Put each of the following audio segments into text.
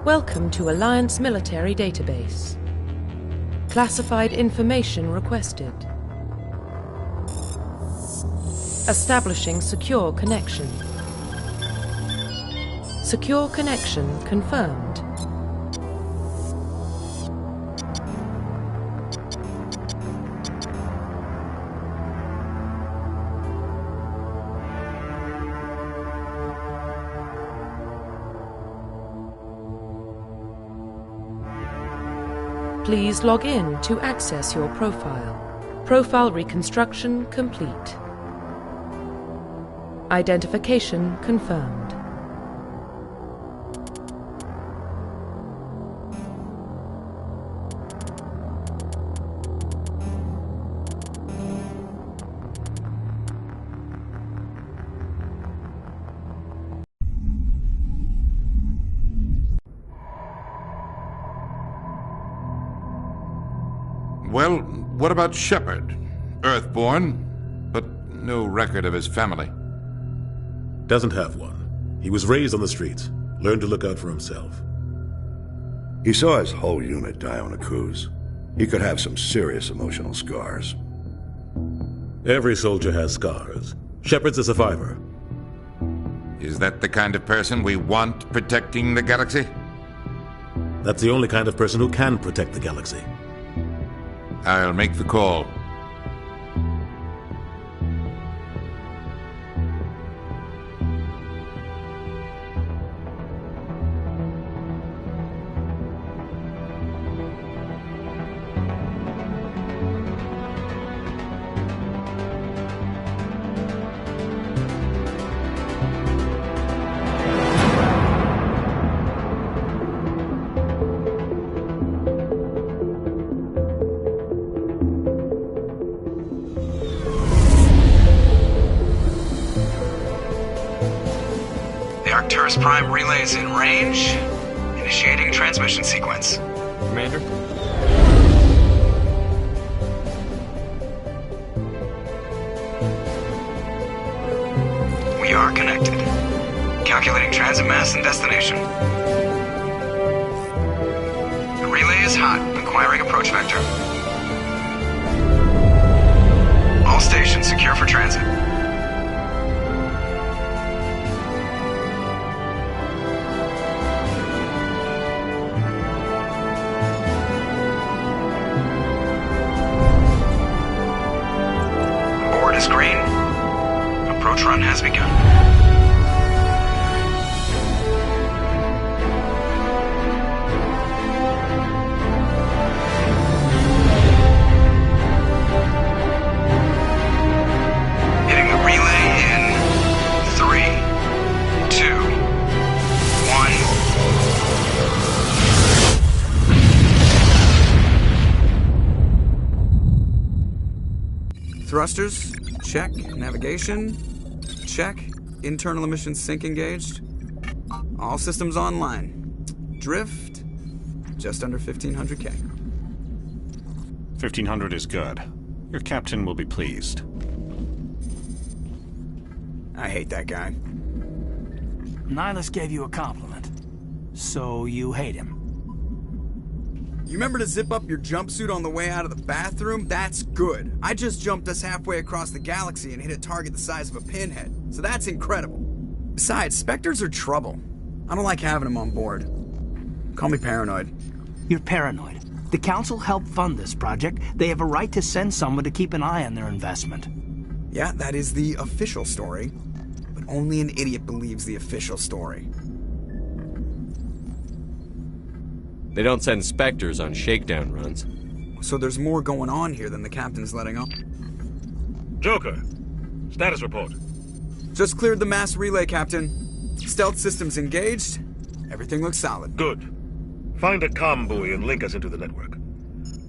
Welcome to Alliance Military Database. Classified information requested. Establishing secure connection. Secure connection confirmed. Please log in to access your profile. Profile reconstruction complete. Identification confirmed. Well, what about Shepard? Earthborn, but no record of his family. Doesn't have one. He was raised on the streets, learned to look out for himself. He saw his whole unit die on a cruise. He could have some serious emotional scars. Every soldier has scars. Shepard's a survivor. Is that the kind of person we want protecting the galaxy? That's the only kind of person who can protect the galaxy. I'll make the call. Prime relay is in range. Initiating transmission sequence. Commander? We are connected. Calculating transit mass and destination. The relay is hot, acquiring approach vector. All stations secure for transit. Green. Approach run has begun. Hitting the relay in 3, 2, 1. Thrusters. Check. Navigation. Check. Internal emissions sync engaged. All systems online. Drift. Just under 1,500K. 1,500 is good. Your captain will be pleased. I hate that guy. Nihilus gave you a compliment. So you hate him. You remember to zip up your jumpsuit on the way out of the bathroom? That's good. I just jumped us halfway across the galaxy and hit a target the size of a pinhead, so that's incredible. Besides, Spectres are trouble. I don't like having them on board. Call me paranoid. You're paranoid. The Council helped fund this project. They have a right to send someone to keep an eye on their investment. Yeah, that is the official story. But only an idiot believes the official story. They don't send Spectres on shakedown runs. So there's more going on here than the captain's letting on. Joker, status report. Just cleared the mass relay, Captain. Stealth systems engaged. Everything looks solid. Good. Find a comm buoy and link us into the network.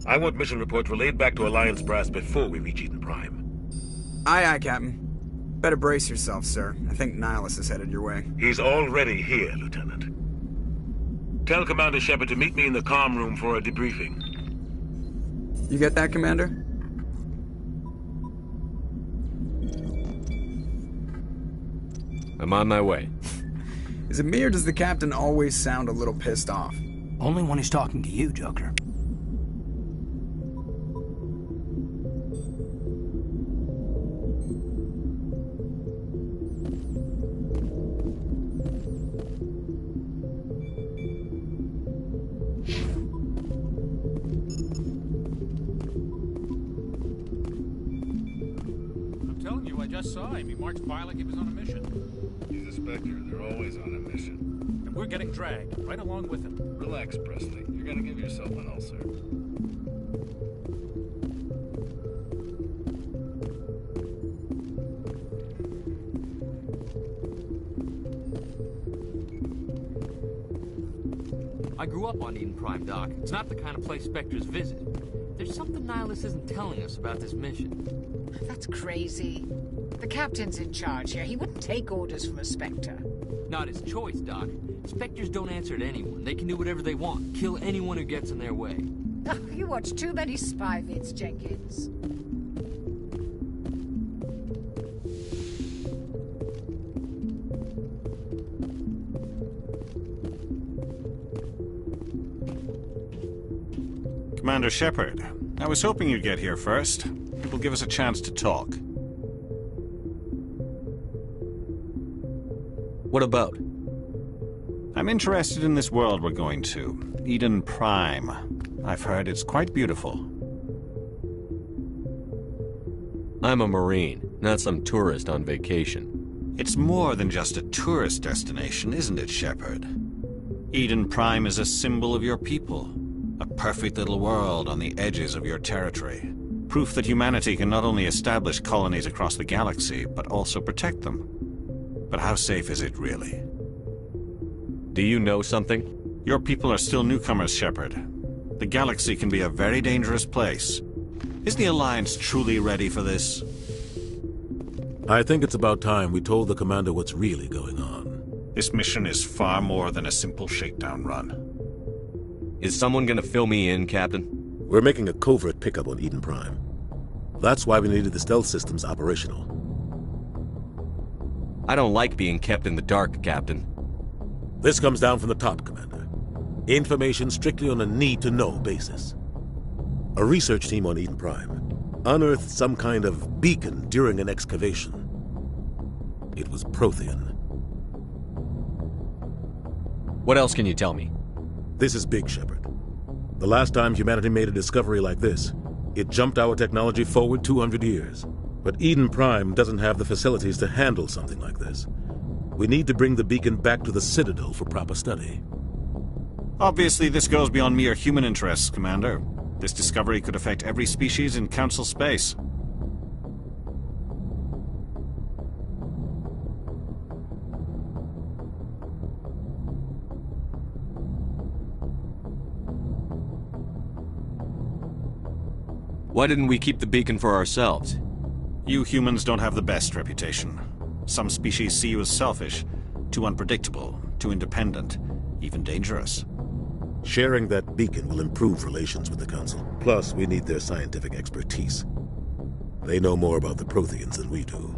I want mission reports relayed back to Alliance Brass before we reach Eden Prime. Aye, aye, Captain. Better brace yourself, sir. I think Nihilus is headed your way. He's already here, Lieutenant. Tell Commander Shepard to meet me in the comm room for a debriefing. You get that, Commander? I'm on my way. Is it me or does the captain always sound a little pissed off? Only when he's talking to you, Joker. I'm telling you, I just saw him. He marched by like he was on a mission. He's a Spectre. They're always on a mission. And we're getting dragged, right along with him. Relax, Presley. You're gonna give yourself an ulcer. I grew up on Eden Prime, Doc. It's not the kind of place Spectres visit. There's something Nihilus isn't telling us about this mission. That's crazy. The captain's in charge here. He wouldn't take orders from a Spectre. Not his choice, Doc. Spectres don't answer to anyone. They can do whatever they want. Kill anyone who gets in their way. Oh, you watch too many spy vids, Jenkins. Commander Shepard, I was hoping you'd get here first. It will give us a chance to talk. What about? I'm interested in this world we're going to, Eden Prime. I've heard it's quite beautiful. I'm a Marine, not some tourist on vacation. It's more than just a tourist destination, isn't it, Shepard? Eden Prime is a symbol of your people. A perfect little world on the edges of your territory. Proof that humanity can not only establish colonies across the galaxy, but also protect them. But how safe is it really? Do you know something? Your people are still newcomers, Shepard. The galaxy can be a very dangerous place. Is the Alliance truly ready for this? I think it's about time we told the Commander what's really going on. This mission is far more than a simple shakedown run. Is someone gonna fill me in, Captain? We're making a covert pickup on Eden Prime. That's why we needed the stealth systems operational. I don't like being kept in the dark, Captain. This comes down from the top, Commander. Information strictly on a need-to-know basis. A research team on Eden Prime unearthed some kind of beacon during an excavation. It was Prothean. What else can you tell me? This is big, Shepard. The last time humanity made a discovery like this, it jumped our technology forward 200 years. But Eden Prime doesn't have the facilities to handle something like this. We need to bring the beacon back to the Citadel for proper study. Obviously, this goes beyond mere human interests, Commander. This discovery could affect every species in Council space. Why didn't we keep the beacon for ourselves? You humans don't have the best reputation. Some species see you as selfish, too unpredictable, too independent, even dangerous. Sharing that beacon will improve relations with the Council. Plus, we need their scientific expertise. They know more about the Protheans than we do.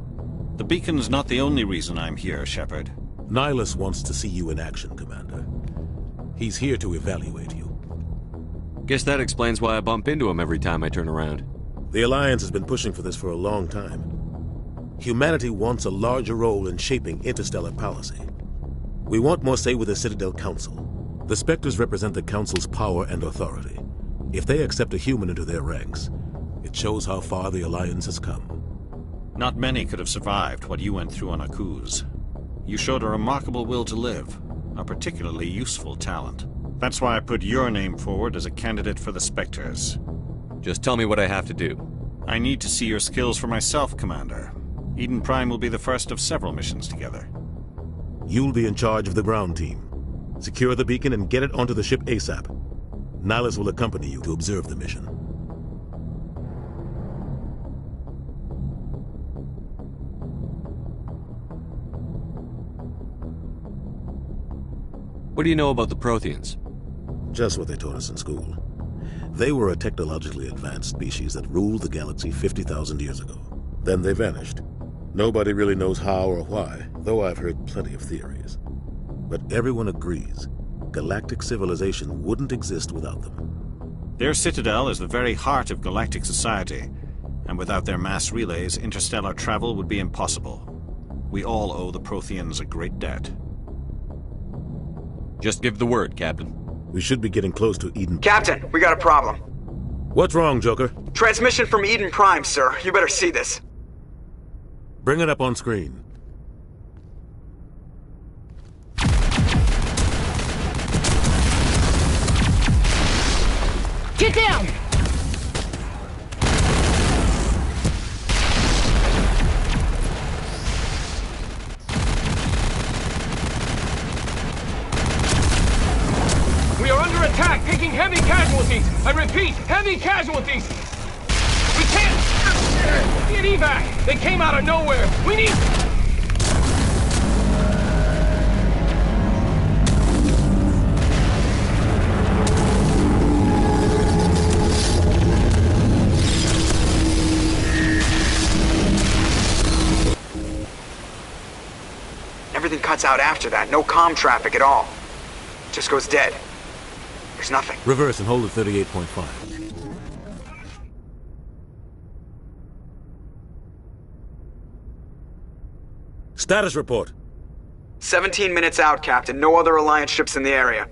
The beacon's not the only reason I'm here, Shepard. Nihilus wants to see you in action, Commander. He's here to evaluate you. Guess that explains why I bump into him every time I turn around. The Alliance has been pushing for this for a long time. Humanity wants a larger role in shaping interstellar policy. We want more say with the Citadel Council. The Spectres represent the Council's power and authority. If they accept a human into their ranks, it shows how far the Alliance has come. Not many could have survived what you went through on Akuz. You showed a remarkable will to live, a particularly useful talent. That's why I put your name forward as a candidate for the Spectres. Just tell me what I have to do. I need to see your skills for myself, Commander. Eden Prime will be the first of several missions together. You'll be in charge of the ground team. Secure the beacon and get it onto the ship ASAP. Nihilus will accompany you to observe the mission. What do you know about the Protheans? Just what they taught us in school. They were a technologically advanced species that ruled the galaxy 50,000 years ago. Then they vanished. Nobody really knows how or why, though I've heard plenty of theories. But everyone agrees galactic civilization wouldn't exist without them. Their citadel is the very heart of galactic society, and without their mass relays, interstellar travel would be impossible. We all owe the Protheans a great debt. Just give the word, Captain. We should be getting close to Eden. Captain, we got a problem. What's wrong, Joker? Transmission from Eden Prime, sir. You better see this. Bring it up on screen. Get down! We are under attack, taking heavy casualties. I repeat, heavy casualties. We can't get evac. They came out of nowhere. We need... Everything cuts out after that. No comm traffic at all. Just goes dead. There's nothing. Reverse and hold at 38.5. Status report. 17 minutes out, Captain. No other Alliance ships in the area.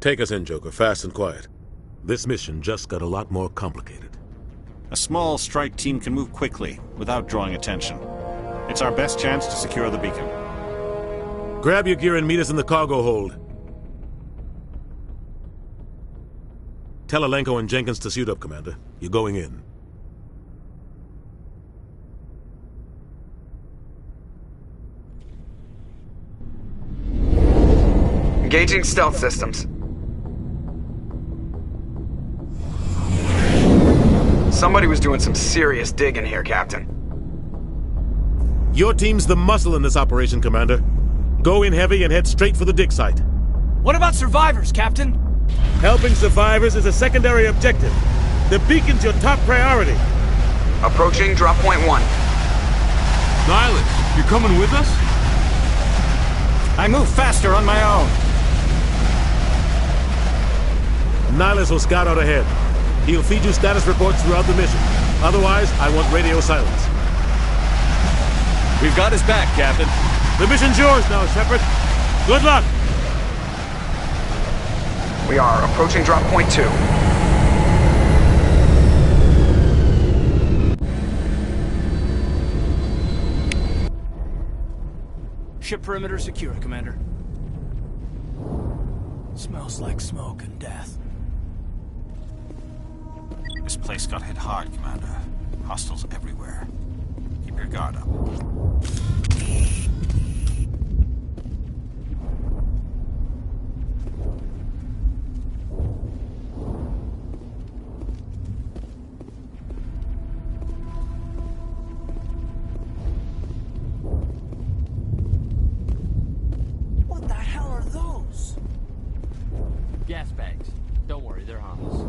Take us in, Joker, fast and quiet. This mission just got a lot more complicated. A small strike team can move quickly, without drawing attention. It's our best chance to secure the beacon. Grab your gear and meet us in the cargo hold. Tell Alenko and Jenkins to suit up, Commander. You're going in. Engaging stealth systems. Somebody was doing some serious digging here, Captain. Your team's the muscle in this operation, Commander. Go in heavy and head straight for the dig site. What about survivors, Captain? Helping survivors is a secondary objective. The beacon's your top priority. Approaching drop point 1. Nihilus, you coming with us? I move faster on my own. Nihilus will scout out ahead. He'll feed you status reports throughout the mission. Otherwise, I want radio silence. We've got his back, Captain. The mission's yours now, Shepard. Good luck! We are approaching drop point 2. Ship perimeter secure, Commander. Smells like smoke and death. This place got hit hard, Commander. Hostiles everywhere. Keep your guard up. What the hell are those? Gas bags. Don't worry, they're harmless.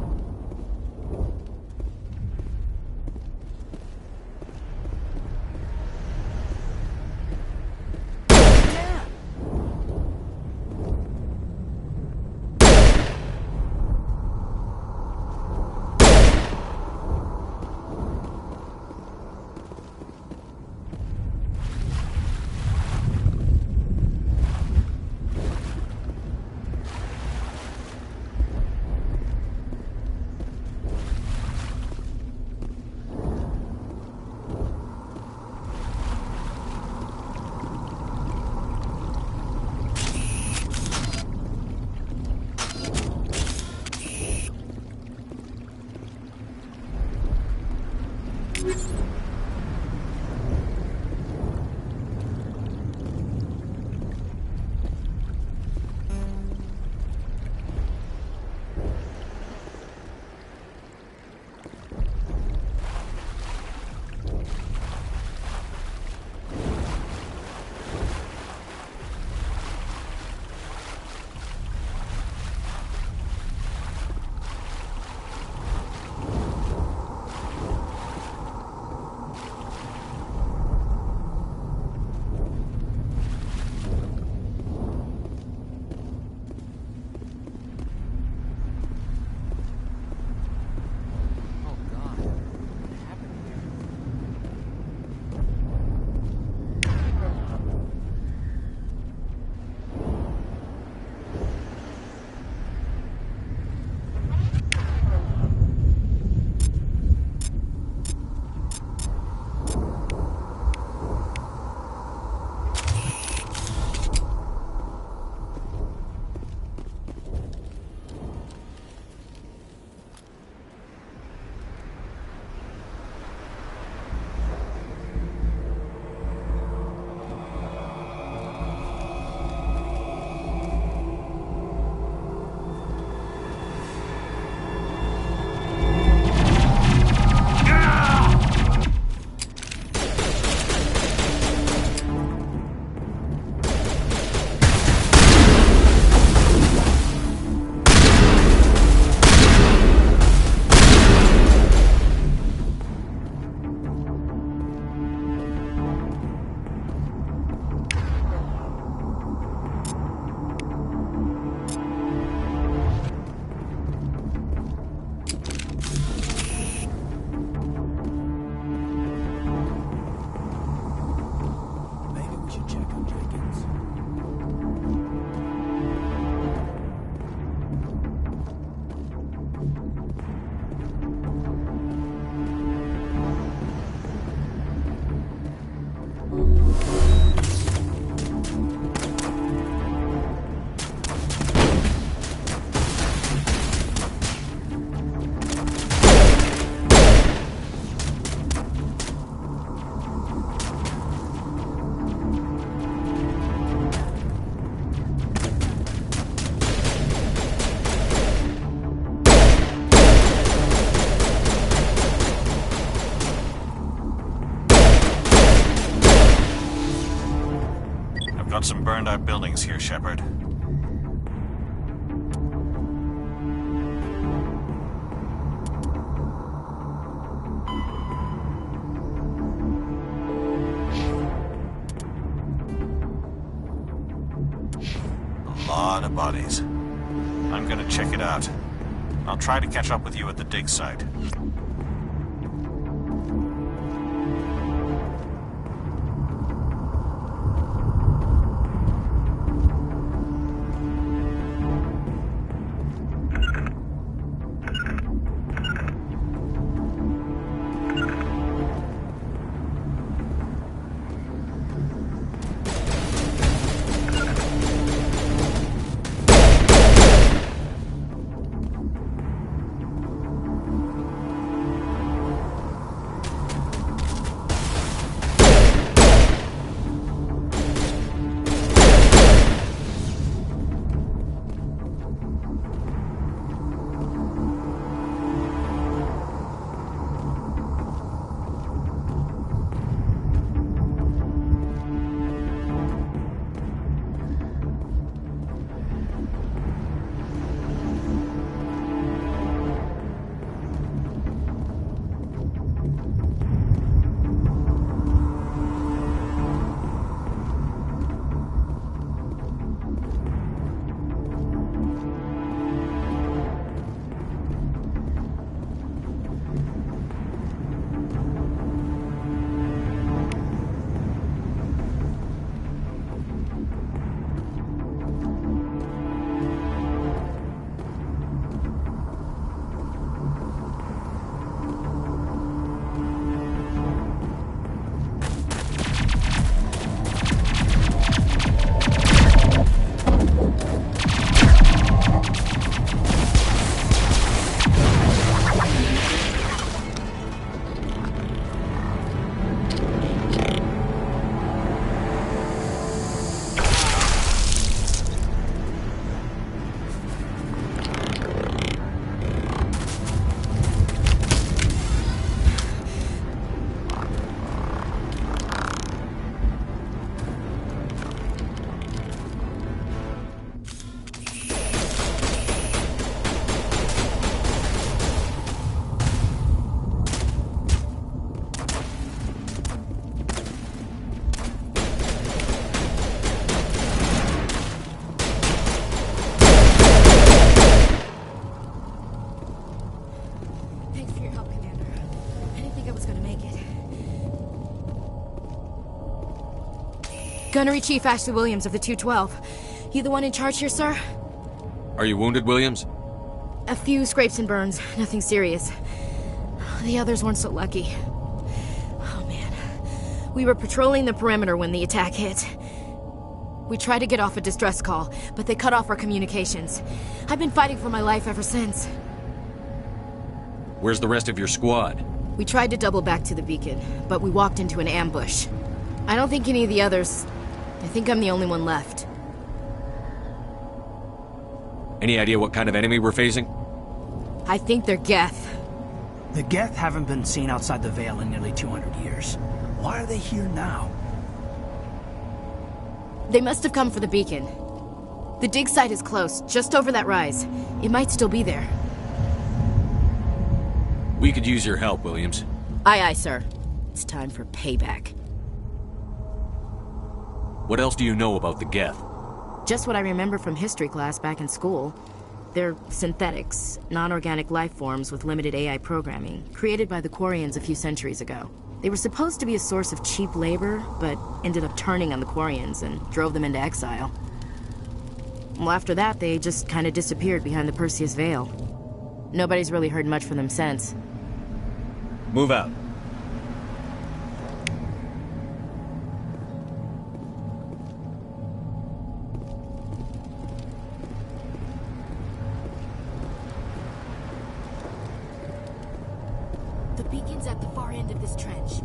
some burned-out buildings here, Shepard. A lot of bodies. I'm gonna check it out. I'll try to catch up with you at the dig site. Gunnery Chief Ashley Williams of the 212. You the one in charge here, sir? Are you wounded, Williams? A few scrapes and burns, nothing serious. The others weren't so lucky. Oh man. We were patrolling the perimeter when the attack hit. We tried to get off a distress call, but they cut off our communications. I've been fighting for my life ever since. Where's the rest of your squad? We tried to double back to the beacon, but we walked into an ambush. I don't think any of the others... I think I'm the only one left. Any idea what kind of enemy we're facing? I think they're Geth. The Geth haven't been seen outside the Veil in nearly 200 years. Why are they here now? They must have come for the beacon. The dig site is close, just over that rise. It might still be there. We could use your help, Williams. Aye, aye, sir. It's time for payback. What else do you know about the Geth? Just what I remember from history class back in school. They're synthetics, non-organic life forms with limited AI programming, created by the Quarians a few centuries ago. They were supposed to be a source of cheap labor, but ended up turning on the Quarians and drove them into exile. Well, after that, they just kind of disappeared behind the Perseus Veil. Nobody's really heard much from them since. Move out. The beacon's at the far end of this trench.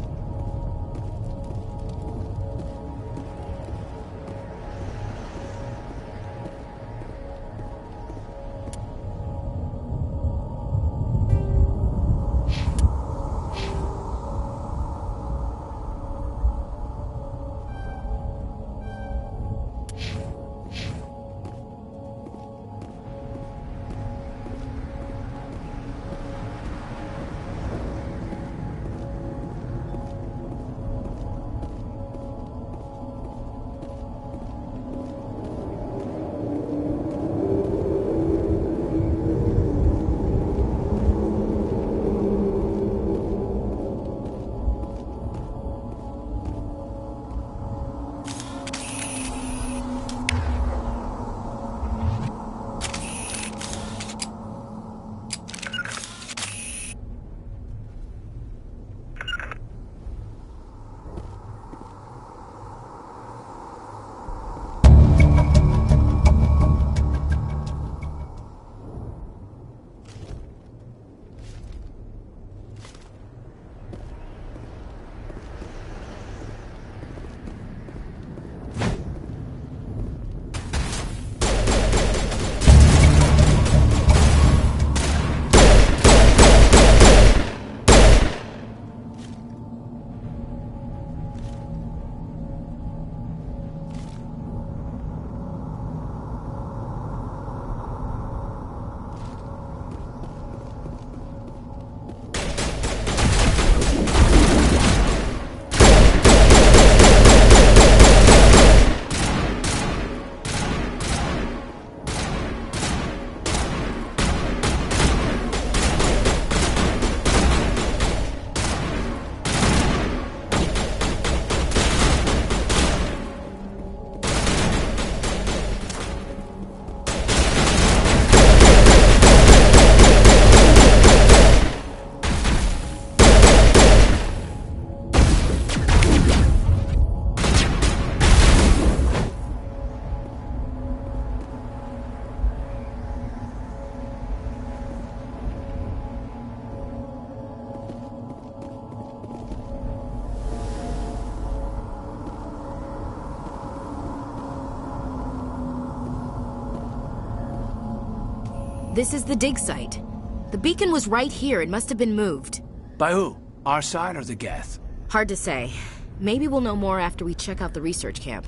This is the dig site. The beacon was right here. It must have been moved. By who? Our side or the Geth? Hard to say. Maybe we'll know more after we check out the research camp.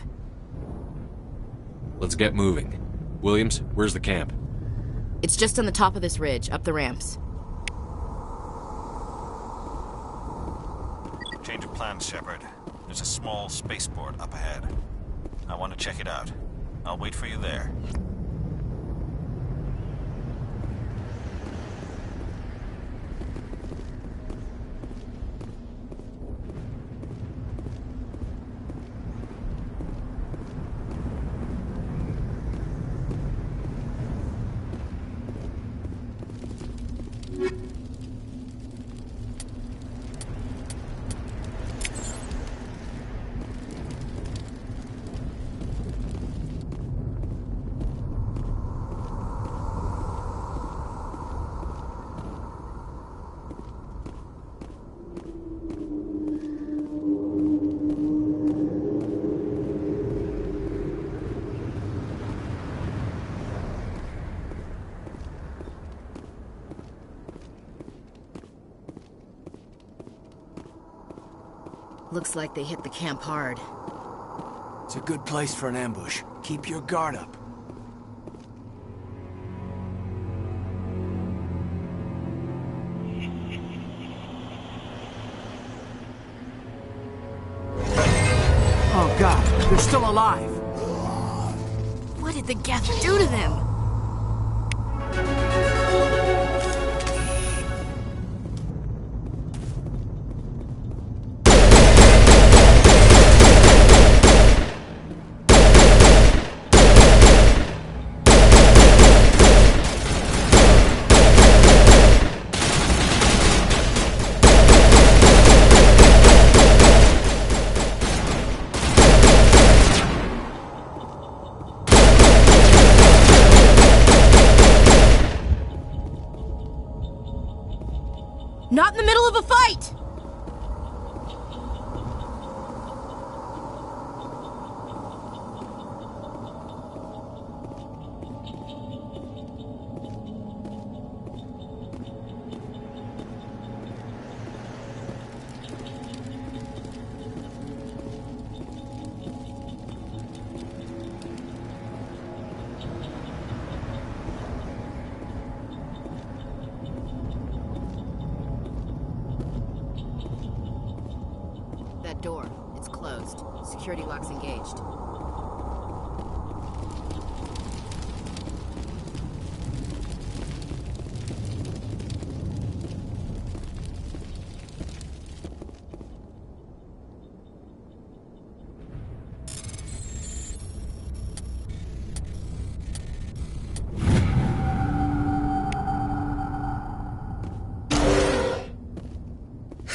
Let's get moving. Williams, where's the camp? It's just on the top of this ridge, up the ramps. Change of plans, Shepard. There's a small spaceport up ahead. I want to check it out. I'll wait for you there. Looks like they hit the camp hard. It's a good place for an ambush. Keep your guard up. Oh God, they're still alive! What did the Geth do to them? Not in the middle of a fight! That door, it's closed. Security lock's engaged.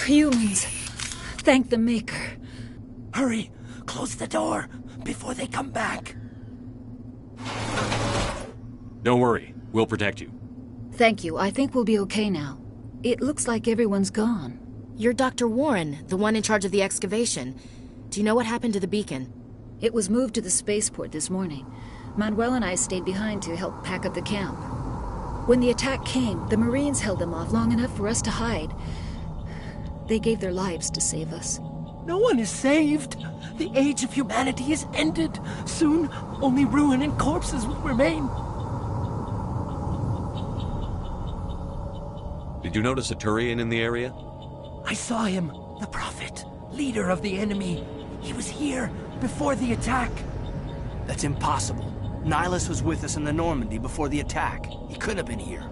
Humans. Thank the Maker. Hurry! Close the door before they come back. Don't worry. We'll protect you. Thank you. I think we'll be okay now. It looks like everyone's gone. You're Dr. Warren, the one in charge of the excavation. Do you know what happened to the beacon? It was moved to the spaceport this morning. Manuel and I stayed behind to help pack up the camp. When the attack came, the Marines held them off long enough for us to hide. They gave their lives to save us. No one is saved. The age of humanity is ended. Soon, only ruin and corpses will remain. Did you notice a Turian in the area? I saw him. The Prophet. Leader of the enemy. He was here before the attack. That's impossible. Nihilus was with us in the Normandy before the attack. He couldn't have been here.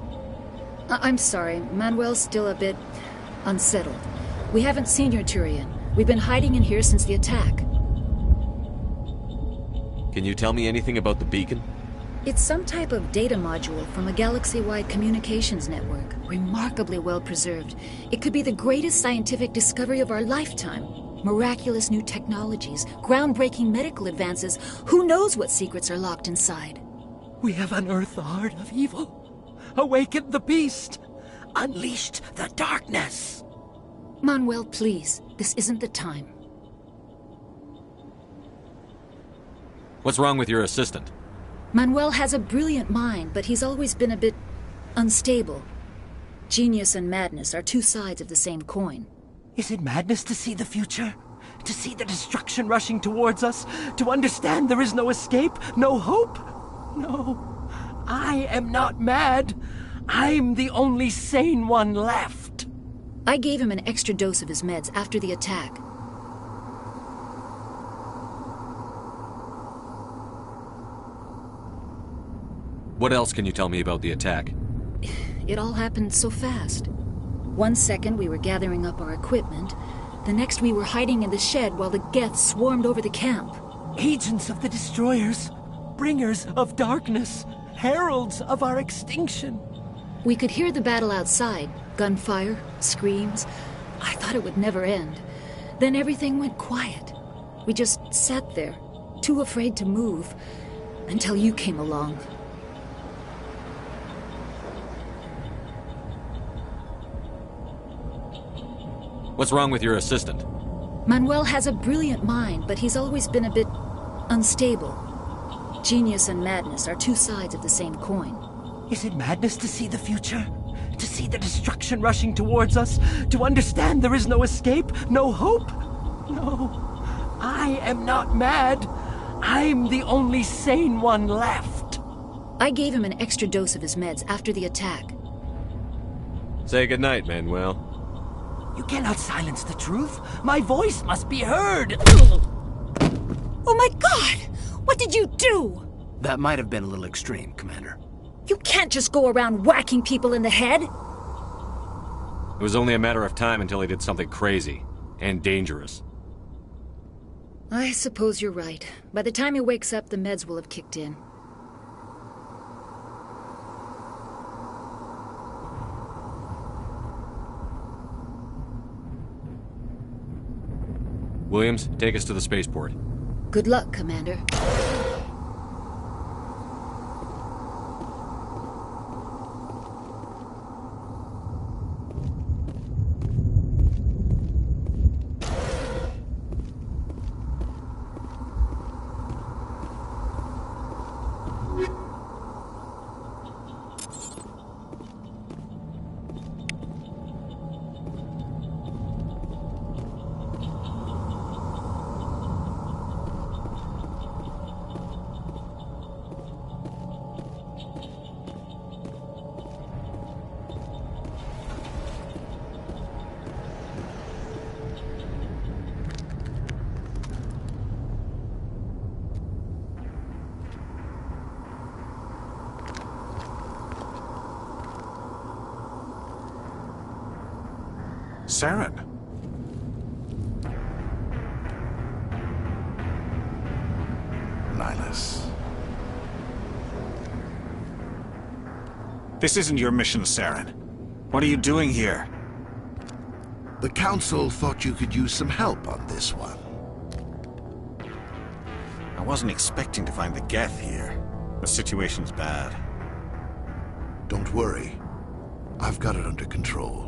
I'm sorry. Manuel's still a bit unsettled. We haven't seen your Turian. We've been hiding in here since the attack. Can you tell me anything about the beacon? It's some type of data module from a galaxy-wide communications network. Remarkably well preserved. It could be the greatest scientific discovery of our lifetime. Miraculous new technologies, groundbreaking medical advances. Who knows what secrets are locked inside? We have unearthed the heart of evil. Awakened the beast. Unleashed the darkness. Manuel, please. This isn't the time. What's wrong with your assistant? Manuel has a brilliant mind, but he's always been a bit unstable. Genius and madness are two sides of the same coin. Is it madness to see the future? To see the destruction rushing towards us? To understand there is no escape? No hope? No. I am not mad. I'm the only sane one left. I gave him an extra dose of his meds after the attack. What else can you tell me about the attack? It all happened so fast. 1 second we were gathering up our equipment. The next we were hiding in the shed while the Geth swarmed over the camp. Agents of the Destroyers. Bringers of darkness. Heralds of our extinction. We could hear the battle outside. Gunfire, screams. I thought it would never end. Then everything went quiet. We just sat there, too afraid to move, until you came along. What's wrong with your assistant? Manuel has a brilliant mind, but he's always been a bit unstable. Genius and madness are two sides of the same coin. Is it madness to see the future? To see the destruction rushing towards us? To understand there is no escape? No hope? No. I am not mad. I'm the only sane one left. I gave him an extra dose of his meds after the attack. Say goodnight, Manuel. You cannot silence the truth. My voice must be heard. Oh my God! What did you do? That might have been a little extreme, Commander. You can't just go around whacking people in the head. It was only a matter of time until he did something crazy and dangerous. I suppose you're right. By the time he wakes up, the meds will have kicked in. Williams, take us to the spaceport. Good luck, Commander. Saren. Nihilus. This isn't your mission, Saren. What are you doing here? The Council thought you could use some help on this one. I wasn't expecting to find the Geth here. The situation's bad. Don't worry. I've got it under control.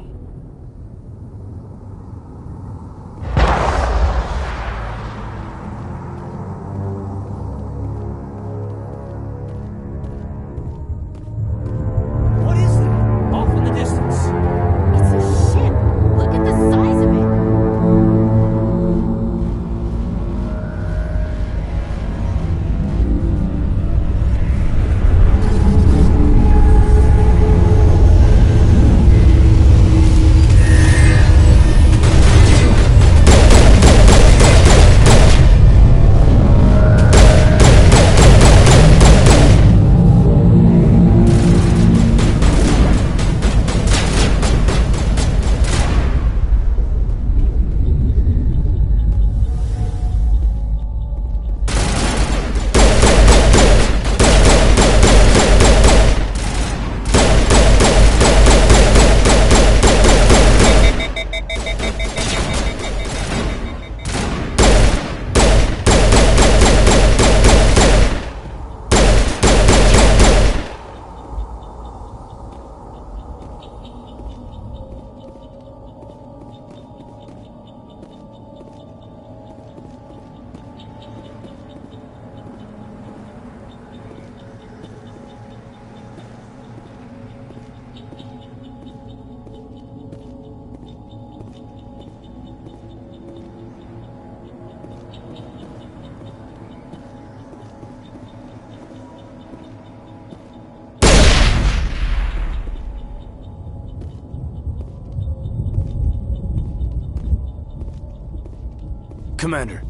Commander,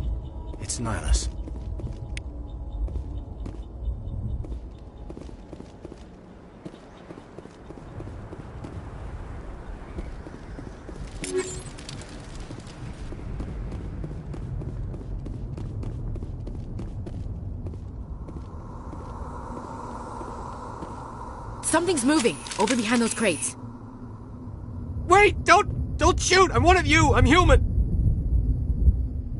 it's Nihilus. Something's moving, over behind those crates. Wait! Don't shoot! I'm one of you! I'm human!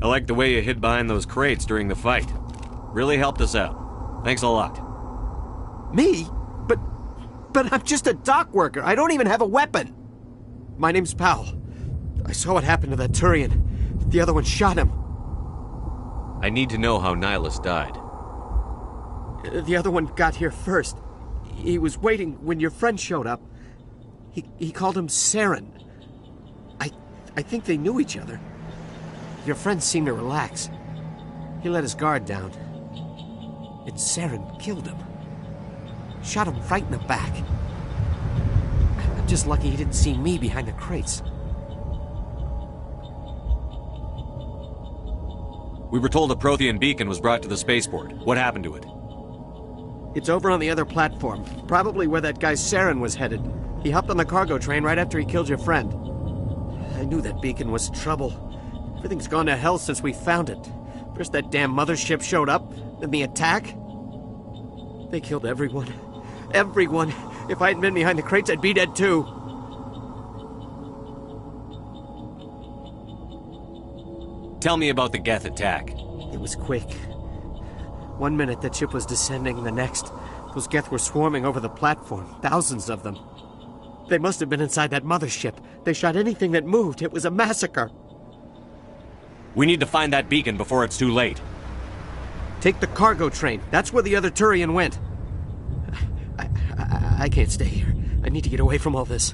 I like the way you hid behind those crates during the fight. Really helped us out. Thanks a lot. Me? But I'm just a dock worker. I don't even have a weapon. My name's Powell. I saw what happened to that Turian. The other one shot him. I need to know how Nihilus died. The other one got here first. He was waiting when your friend showed up. He called him Saren. I think they knew each other. Your friend seemed to relax. He let his guard down. And Saren killed him. Shot him right in the back. I'm just lucky he didn't see me behind the crates. We were told a Prothean beacon was brought to the spaceport. What happened to it? It's over on the other platform. Probably where that guy Saren was headed. He hopped on the cargo train right after he killed your friend. I knew that beacon was trouble. Everything's gone to hell since we found it. First that damn mothership showed up, then the attack. They killed everyone. Everyone. If I hadn't been behind the crates, I'd be dead too. Tell me about the Geth attack. It was quick. 1 minute that ship was descending, the next, those Geth were swarming over the platform. Thousands of them. They must have been inside that mothership. They shot anything that moved. It was a massacre. We need to find that beacon before it's too late. Take the cargo train. That's where the other Turian went. I can't stay here. I need to get away from all this.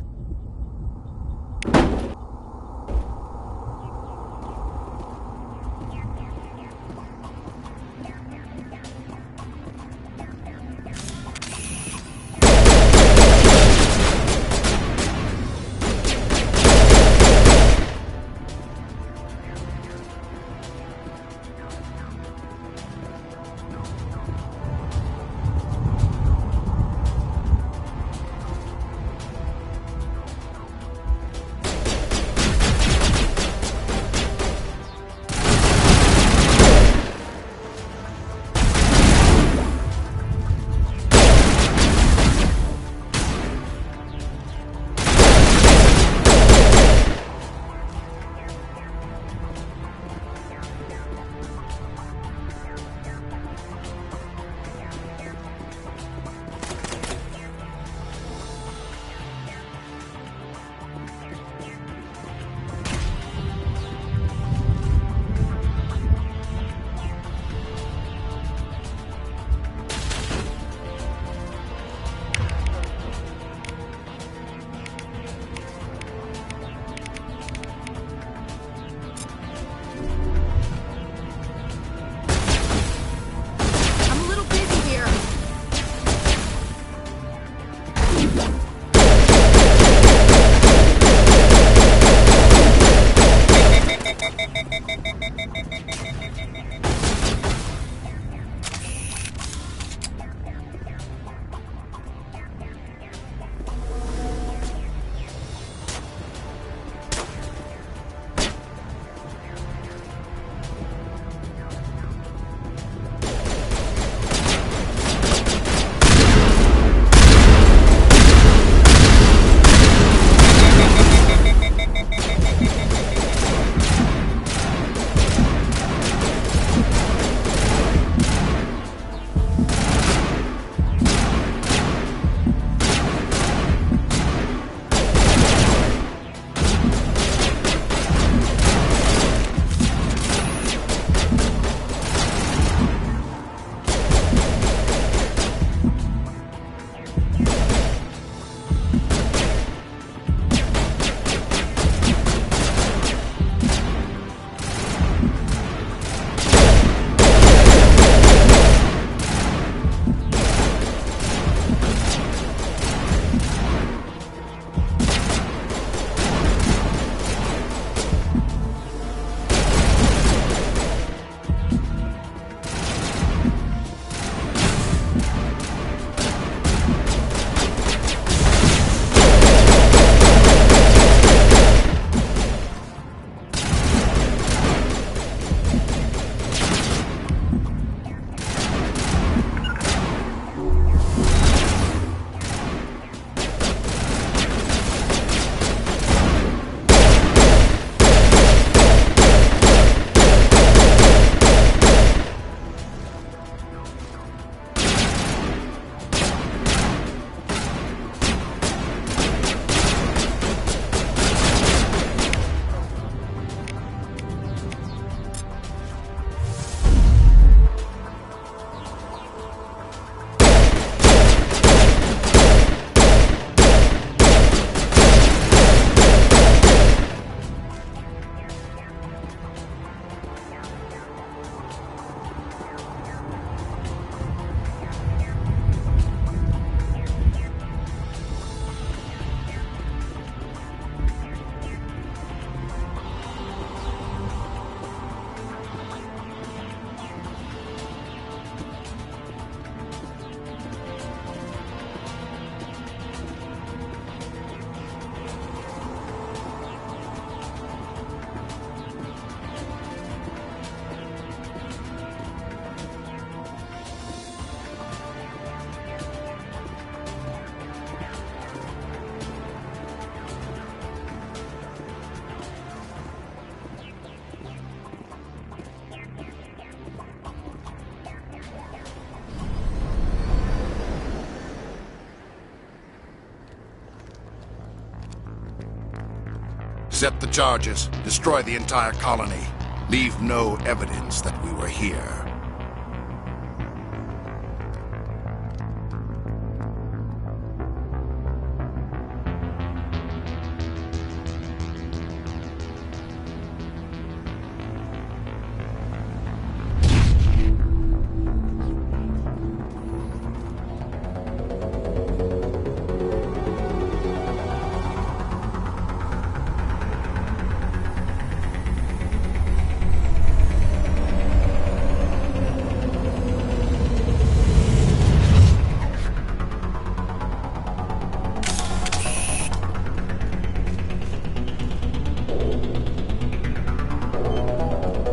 Set the charges. Destroy the entire colony. Leave no evidence that we were here.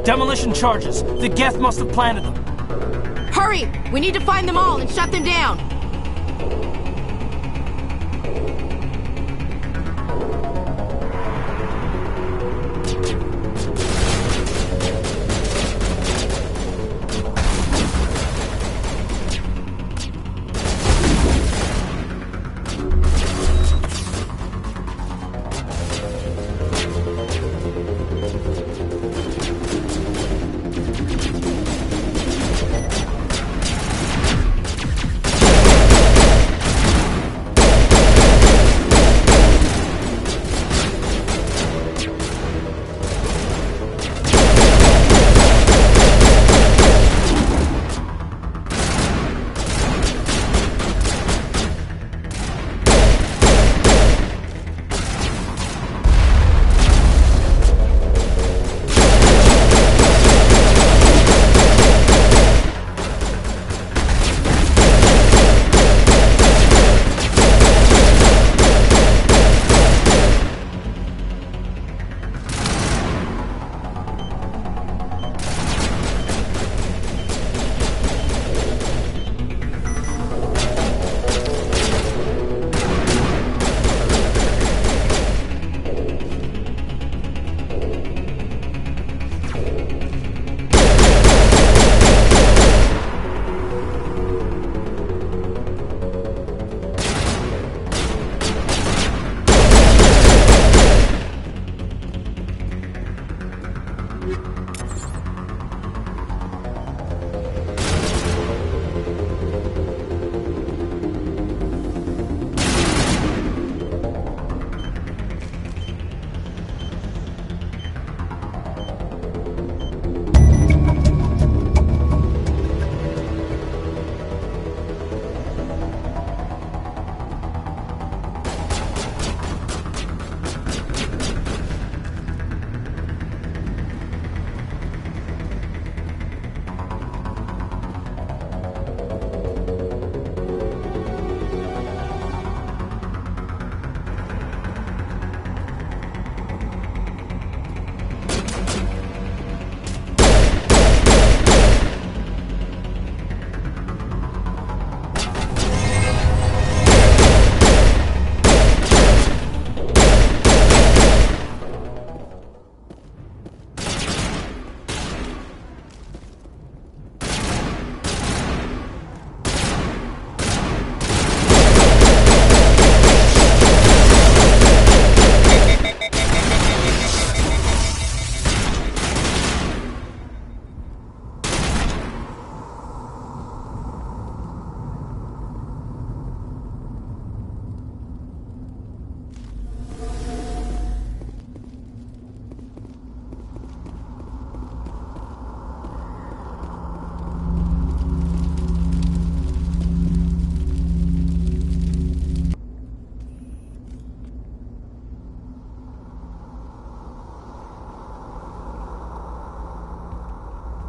Demolition charges. The Geth must have planted them. Hurry! We need to find them all and shut them down!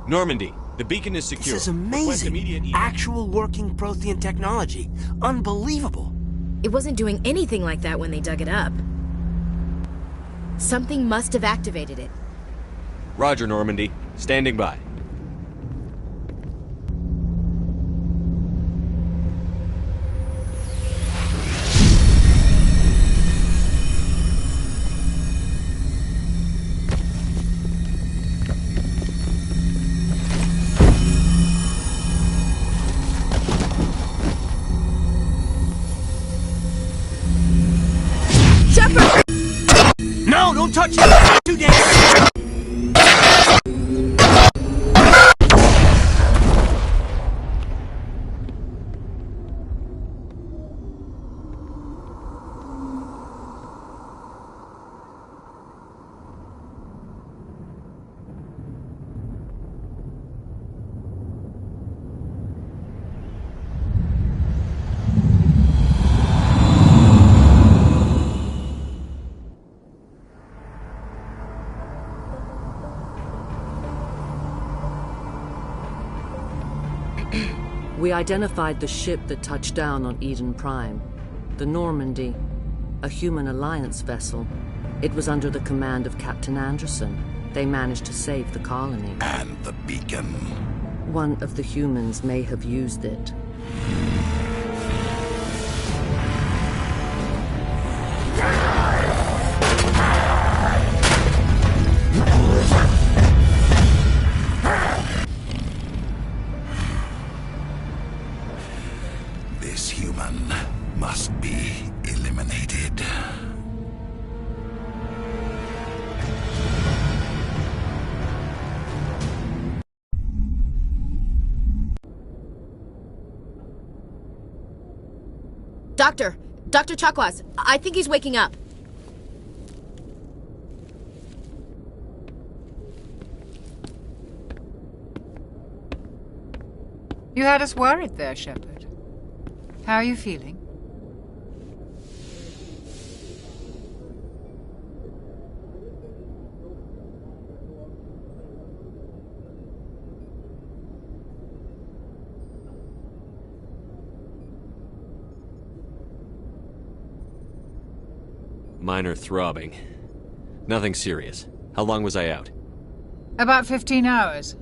Normandy, the beacon is secure. This is amazing. Actual working Prothean technology. Unbelievable. It wasn't doing anything like that when they dug it up. Something must have activated it. Roger, Normandy. Standing by. No! No, don't touch it! Too dangerous! We identified the ship that touched down on Eden Prime. The Normandy, a human alliance vessel. It was under the command of Captain Anderson. They managed to save the colony. And the beacon. One of the humans may have used it. This human must be eliminated. Dr. Chakwas, I think he's waking up. You had us worried there, Shepard. How are you feeling? Minor throbbing. Nothing serious. How long was I out? About 15 hours.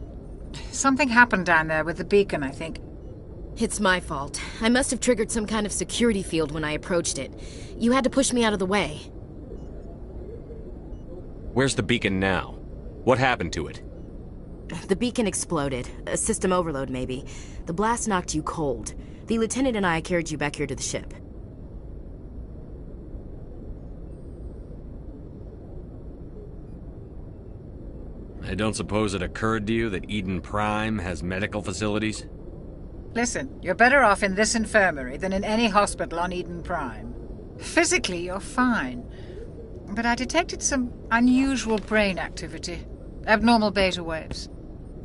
Something happened down there with the beacon, I think. It's my fault. I must have triggered some kind of security field when I approached it. You had to push me out of the way. Where's the beacon now? What happened to it? The beacon exploded. A system overload, maybe. The blast knocked you cold. The lieutenant and I carried you back here to the ship. I don't suppose it occurred to you that Eden Prime has medical facilities? Listen, you're better off in this infirmary than in any hospital on Eden Prime. Physically, you're fine. But I detected some unusual brain activity. Abnormal beta waves.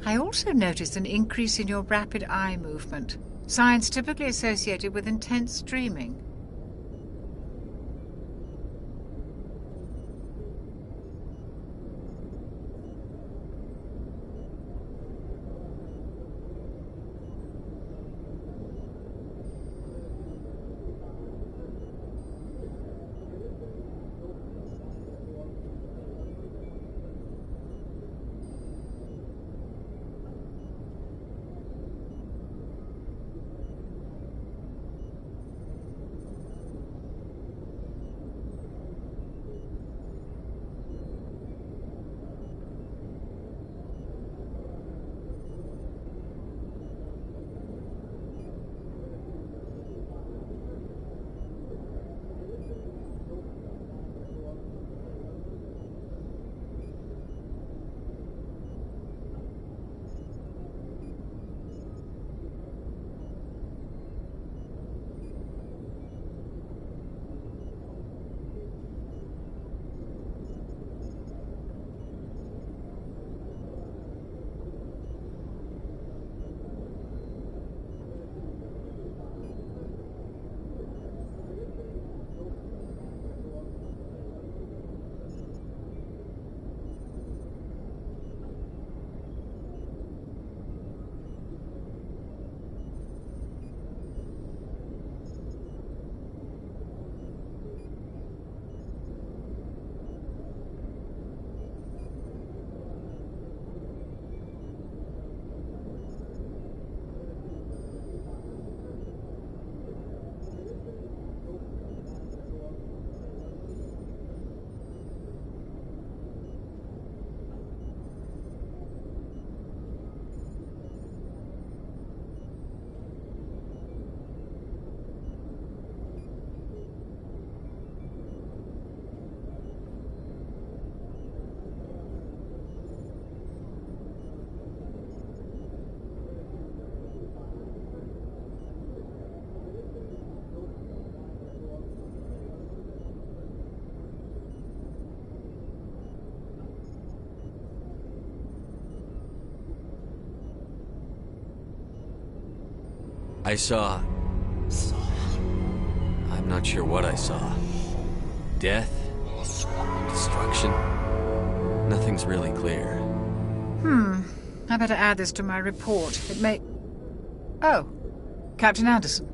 I also noticed an increase in your rapid eye movement. Signs typically associated with intense dreaming. I saw... I'm not sure what I saw. Death? Destruction? Nothing's really clear. I better add this to my report. It may... Oh, Captain Anderson.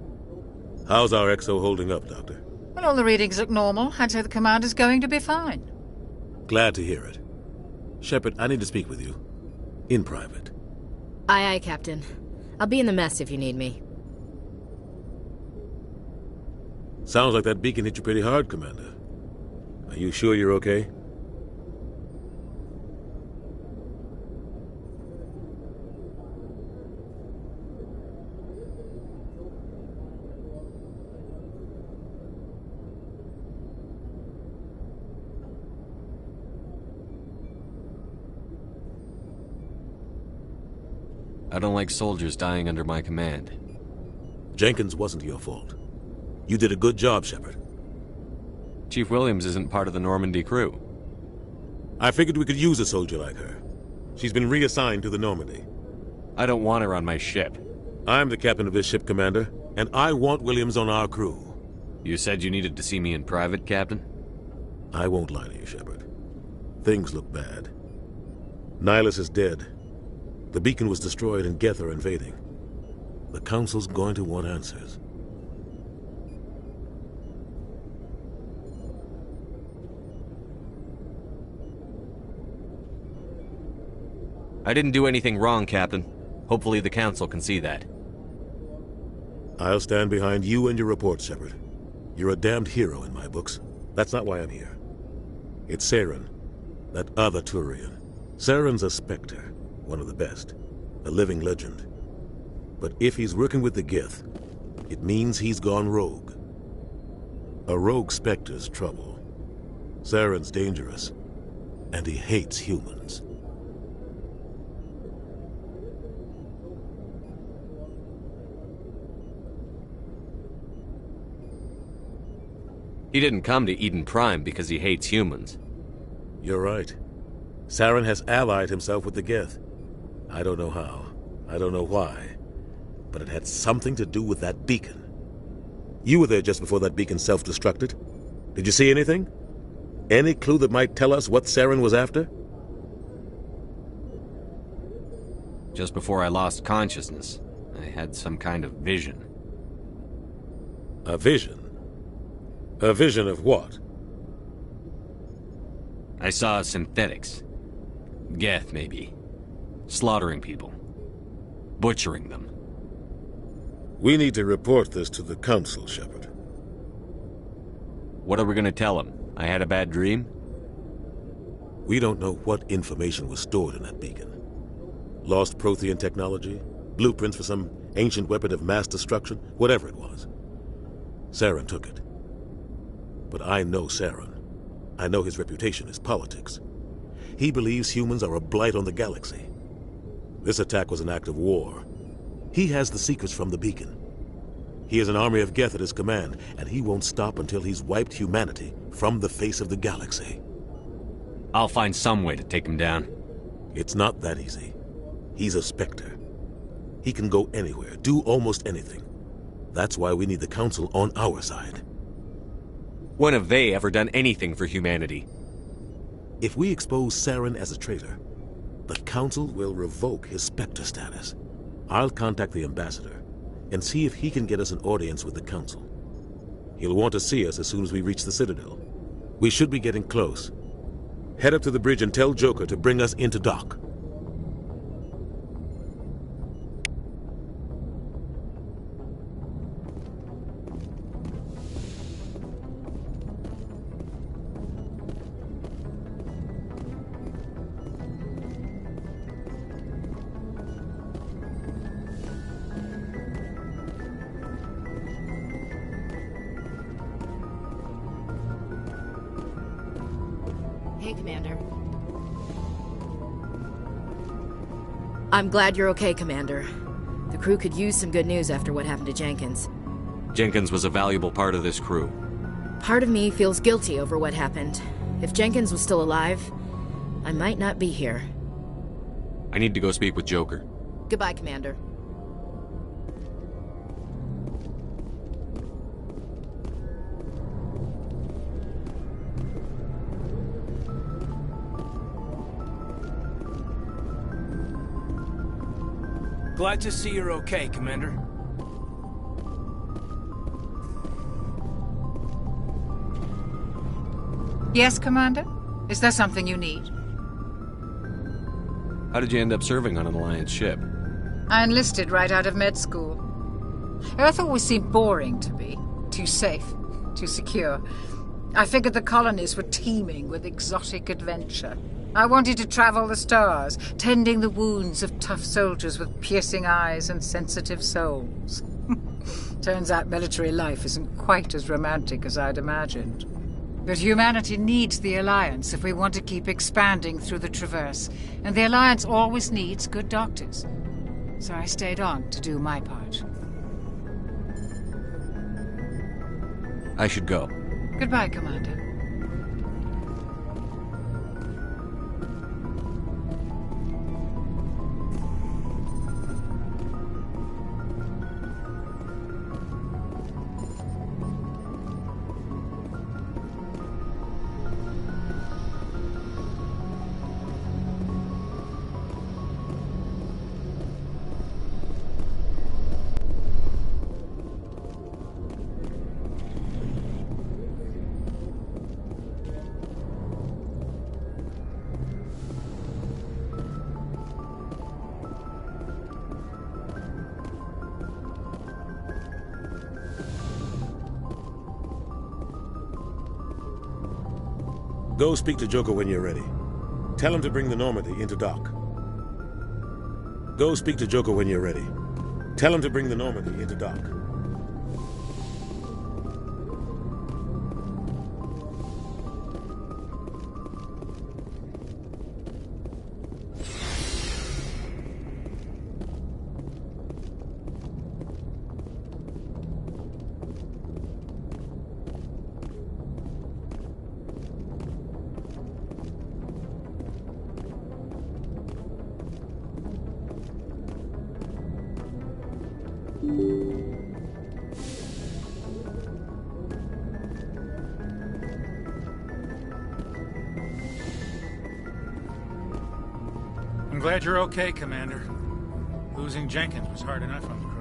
How's our XO holding up, Doctor? Well, all the readings look normal. I'd say the commander's going to be fine. Glad to hear it. Shepard, I need to speak with you. In private. Aye, Captain. I'll be in the mess if you need me. Sounds like that beacon hit you pretty hard, Commander. Are you sure you're okay? I don't like soldiers dying under my command. Jenkins wasn't your fault. You did a good job, Shepard. Chief Williams isn't part of the Normandy crew. I figured we could use a soldier like her. She's been reassigned to the Normandy. I don't want her on my ship. I'm the captain of this ship, Commander, and I want Williams on our crew. You said you needed to see me in private, Captain? I won't lie to you, Shepard. Things look bad. Nihilus is dead. The beacon was destroyed and Geth are invading. The Council's going to want answers. I didn't do anything wrong, Captain. Hopefully the Council can see that. I'll stand behind you and your report, Shepard. You're a damned hero in my books. That's not why I'm here. It's Saren, that other Turian. Saren's a Spectre, one of the best. A living legend. But if he's working with the Geth, it means he's gone rogue. A rogue Spectre's trouble. Saren's dangerous, and he hates humans. He didn't come to Eden Prime because he hates humans. You're right. Saren has allied himself with the Geth. I don't know how. I don't know why. But it had something to do with that beacon. You were there just before that beacon self-destructed. Did you see anything? Any clue that might tell us what Saren was after? Just before I lost consciousness, I had some kind of vision. A vision? A vision of what? I saw synthetics. Geth, maybe. Slaughtering people. Butchering them. We need to report this to the Council, Shepard. What are we gonna tell them? I had a bad dream? We don't know what information was stored in that beacon. Lost Prothean technology? Blueprints for some ancient weapon of mass destruction? Whatever it was. Saren took it. But I know Saren. I know his reputation is politics. He believes humans are a blight on the galaxy. This attack was an act of war. He has the secrets from the beacon. He has an army of Geth at his command, and he won't stop until he's wiped humanity from the face of the galaxy. I'll find some way to take him down. It's not that easy. He's a Spectre. He can go anywhere, do almost anything. That's why we need the Council on our side. When have they ever done anything for humanity? If we expose Saren as a traitor, the Council will revoke his Spectre status. I'll contact the Ambassador and see if he can get us an audience with the Council. He'll want to see us as soon as we reach the Citadel. We should be getting close. Head up to the bridge and tell Joker to bring us into dock. Hey, Commander. I'm glad you're okay, Commander. The crew could use some good news after what happened to Jenkins. Jenkins was a valuable part of this crew. Part of me feels guilty over what happened. If Jenkins was still alive, I might not be here. I need to go speak with Joker. Goodbye, Commander. Glad to see you're okay, Commander. Yes, Commander? Is there something you need? How did you end up serving on an Alliance ship? I enlisted right out of med school. Earth always seemed boring to me. Too safe, too secure. I figured the colonies were teeming with exotic adventure. I wanted to travel the stars, tending the wounds of tough soldiers with piercing eyes and sensitive souls. Turns out military life isn't quite as romantic as I'd imagined. But humanity needs the Alliance if we want to keep expanding through the Traverse, and the Alliance always needs good doctors. So I stayed on to do my part. I should go. Goodbye, Commander. Go speak to Joker when you're ready. Tell him to bring the Normandy into dock. Go speak to Joker when you're ready. Tell him to bring the Normandy into dock. I'm glad you're okay, Commander. Losing Jenkins was hard enough on the crew.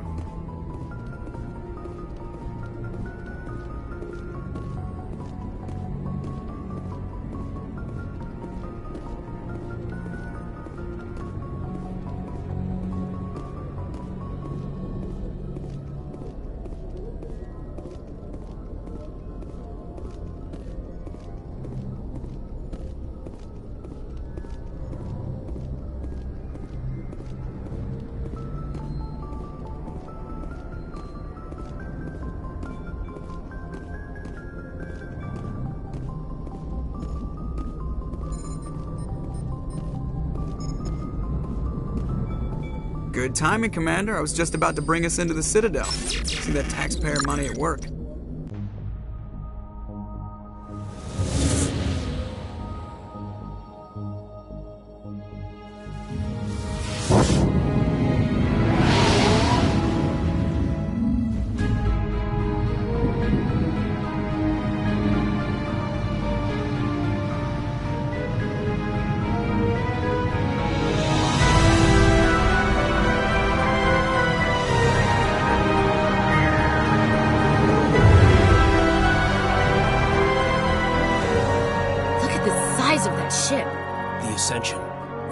Good timing, Commander. I was just about to bring us into the Citadel. See that taxpayer money at work.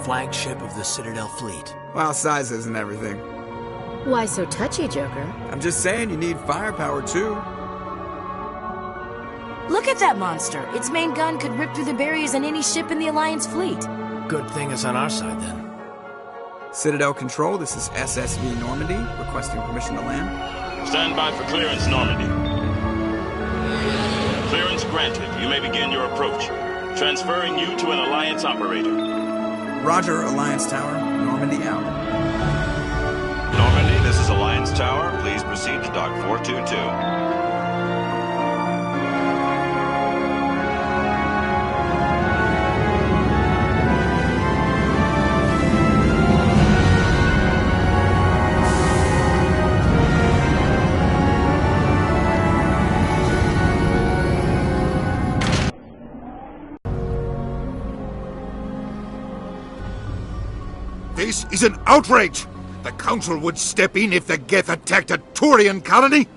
Flagship of the Citadel fleet. Well, size isn't everything. Why so touchy, Joker? I'm just saying you need firepower, too. Look at that monster. Its main gun could rip through the barriers in any ship in the Alliance fleet. Good thing it's on our side, then. Citadel Control, this is SSV Normandy, requesting permission to land. Stand by for clearance, Normandy. Clearance granted. You may begin your approach. Transferring you to an Alliance operator. Roger, Alliance Tower. Normandy out. Normandy, this is Alliance Tower. Please proceed to Dock 422. This is an outrage! The Council would step in if the Geth attacked a Turian colony?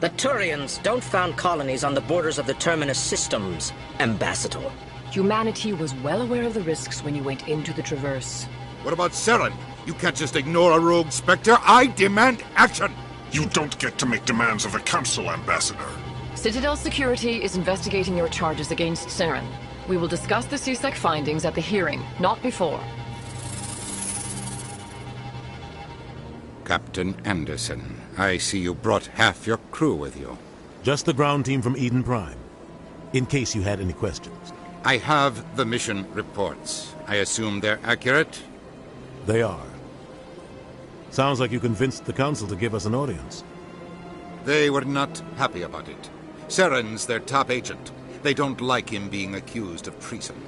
The Turians don't found colonies on the borders of the Terminus systems, Ambassador. Humanity was well aware of the risks when you went into the Traverse. What about Saren? You can't just ignore a rogue Spectre. I demand action! You don't get to make demands of the Council, Ambassador. Citadel Security is investigating your charges against Saren. We will discuss the CSEC findings at the hearing, not before. Captain Anderson, I see you brought half your crew with you. Just the ground team from Eden Prime, in case you had any questions. I have the mission reports. I assume they're accurate? They are. Sounds like you convinced the Council to give us an audience. They were not happy about it. Saren's their top agent. They don't like him being accused of treason.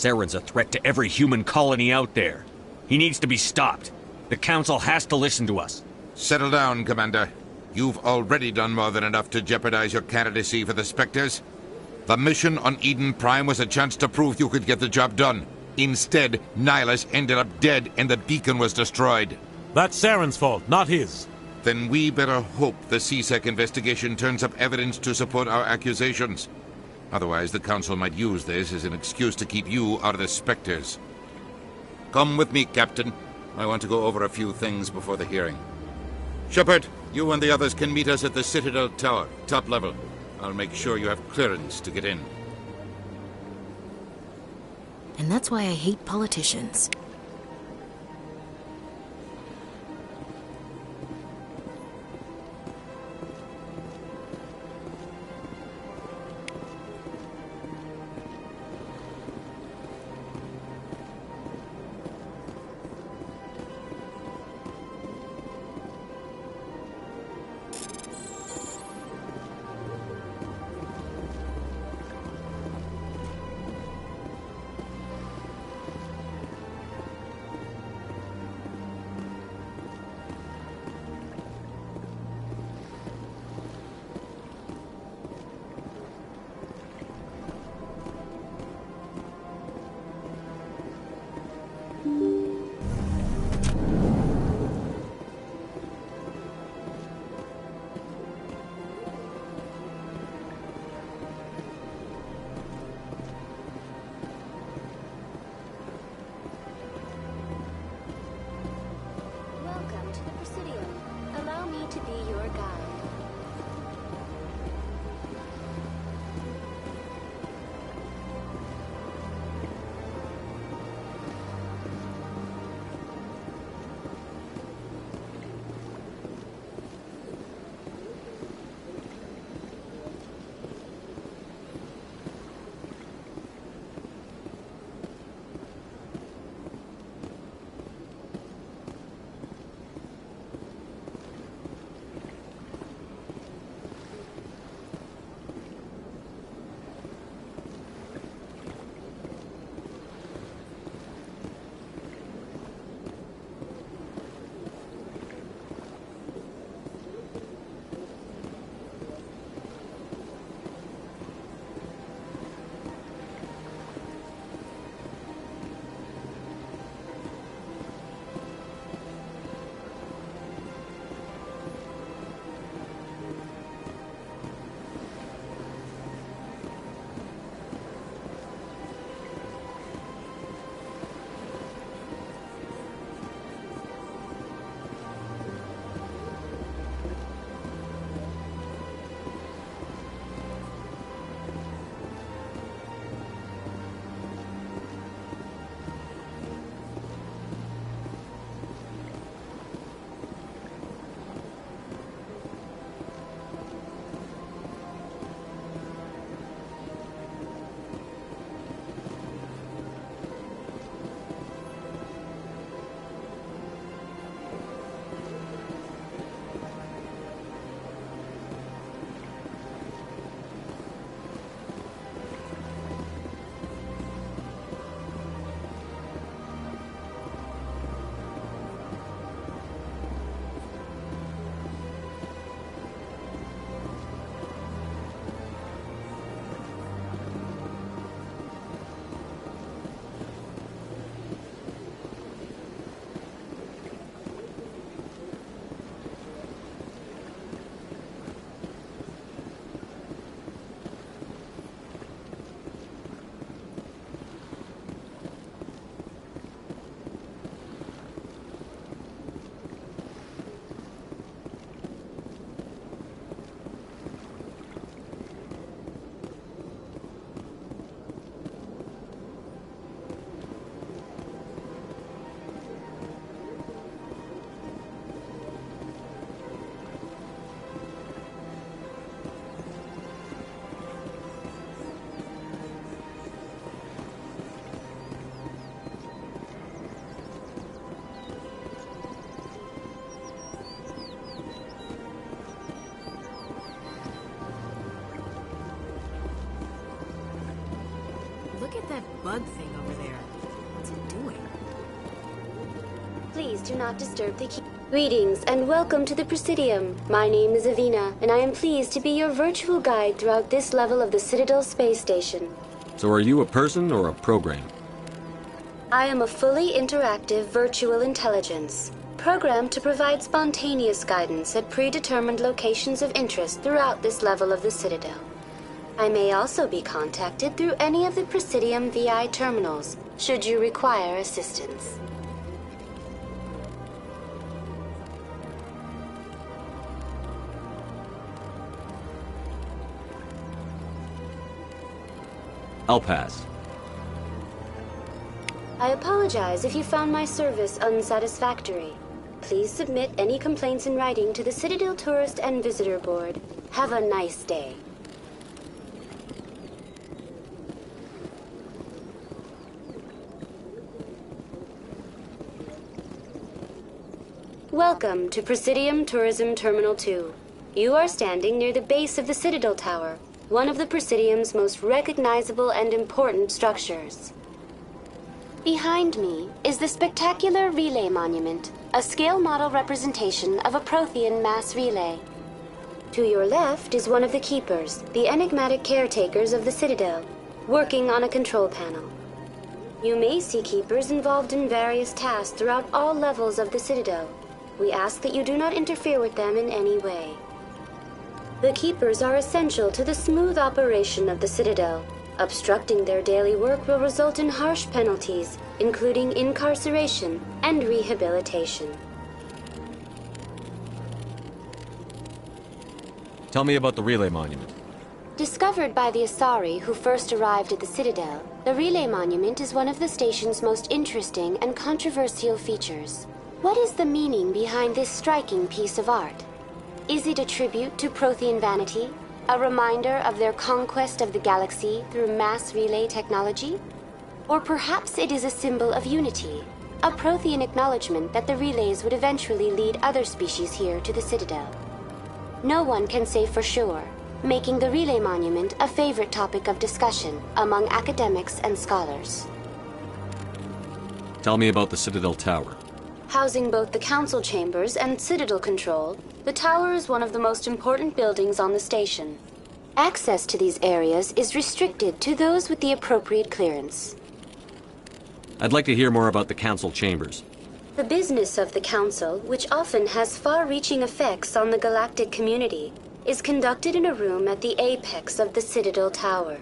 Saren's a threat to every human colony out there. He needs to be stopped. The Council has to listen to us. Settle down, Commander. You've already done more than enough to jeopardize your candidacy for the Spectres. The mission on Eden Prime was a chance to prove you could get the job done. Instead, Nihilus ended up dead and the beacon was destroyed. That's Saren's fault, not his. Then we better hope the CSEC investigation turns up evidence to support our accusations. Otherwise, the Council might use this as an excuse to keep you out of the Spectres. Come with me, Captain. I want to go over a few things before the hearing. Shepard, you and the others can meet us at the Citadel Tower, top level. I'll make sure you have clearance to get in. And that's why I hate politicians. Look at that bug thing over he doing? Please do not disturb the key. Greetings and welcome to the Presidium. My name is Avina, and I am pleased to be your virtual guide throughout this level of the Citadel space station. So are you a person or a program? I am a fully interactive virtual intelligence, programmed to provide spontaneous guidance at predetermined locations of interest throughout this level of the Citadel. I may also be contacted through any of the Presidium VI terminals, should you require assistance. I'll pass. I apologize if you found my service unsatisfactory. Please submit any complaints in writing to the Citadel Tourist and Visitor Board. Have a nice day. Welcome to Presidium Tourism Terminal 2. You are standing near the base of the Citadel Tower, one of the Presidium's most recognizable and important structures. Behind me is the spectacular Relay Monument, a scale model representation of a Prothean mass relay. To your left is one of the Keepers, the enigmatic caretakers of the Citadel, working on a control panel. You may see Keepers involved in various tasks throughout all levels of the Citadel. We ask that you do not interfere with them in any way. The Keepers are essential to the smooth operation of the Citadel. Obstructing their daily work will result in harsh penalties, including incarceration and rehabilitation. Tell me about the Relay Monument. Discovered by the Asari who first arrived at the Citadel, the Relay Monument is one of the station's most interesting and controversial features. What is the meaning behind this striking piece of art? Is it a tribute to Prothean vanity? A reminder of their conquest of the galaxy through mass relay technology? Or perhaps it is a symbol of unity, a Prothean acknowledgement that the relays would eventually lead other species here to the Citadel. No one can say for sure, making the Relay Monument a favorite topic of discussion among academics and scholars. Tell me about the Citadel Tower. Housing both the council chambers and Citadel control, the tower is one of the most important buildings on the station. Access to these areas is restricted to those with the appropriate clearance. I'd like to hear more about the council chambers. The business of the council, which often has far-reaching effects on the galactic community, is conducted in a room at the apex of the Citadel Tower.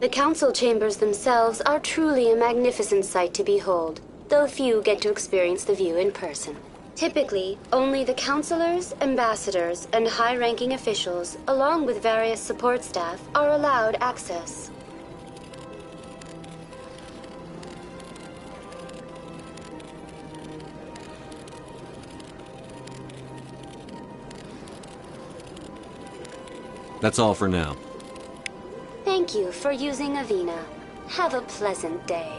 The council chambers themselves are truly a magnificent sight to behold, though few get to experience the view in person. Typically, only the councilors, ambassadors, and high-ranking officials, along with various support staff, are allowed access. That's all for now. Thank you for using Avina. Have a pleasant day.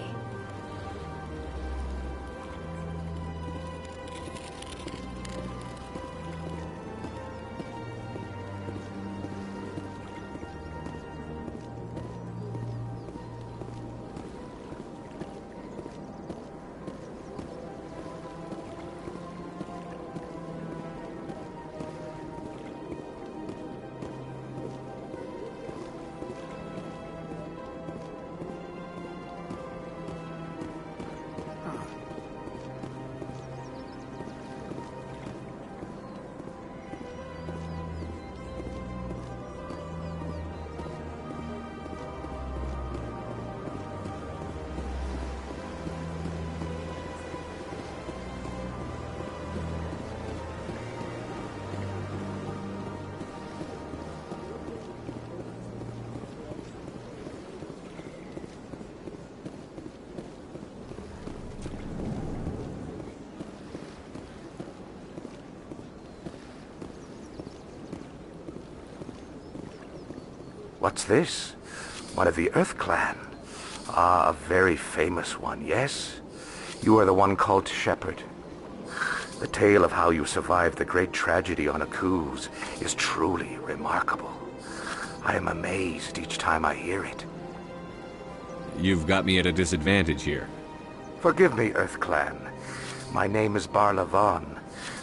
What's this? One of the Earth Clan. Ah, a very famous one, yes? You are the one called Shepard. The tale of how you survived the great tragedy on Akuz is truly remarkable. I am amazed each time I hear it. You've got me at a disadvantage here. Forgive me, Earth Clan. My name is Barla Vaughn.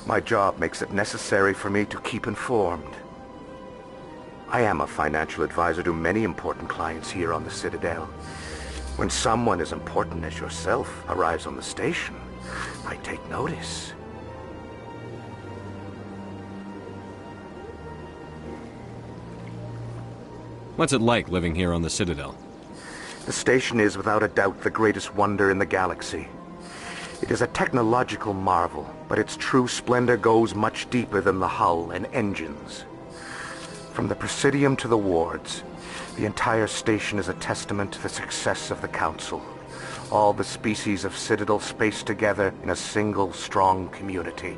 My job makes it necessary for me to keep informed. I am a financial advisor to many important clients here on the Citadel. When someone as important as yourself arrives on the station, I take notice. What's it like living here on the Citadel? The station is without a doubt the greatest wonder in the galaxy. It is a technological marvel, but its true splendor goes much deeper than the hull and engines. From the Presidium to the wards, the entire station is a testament to the success of the Council. All the species of Citadel spaced together in a single strong community.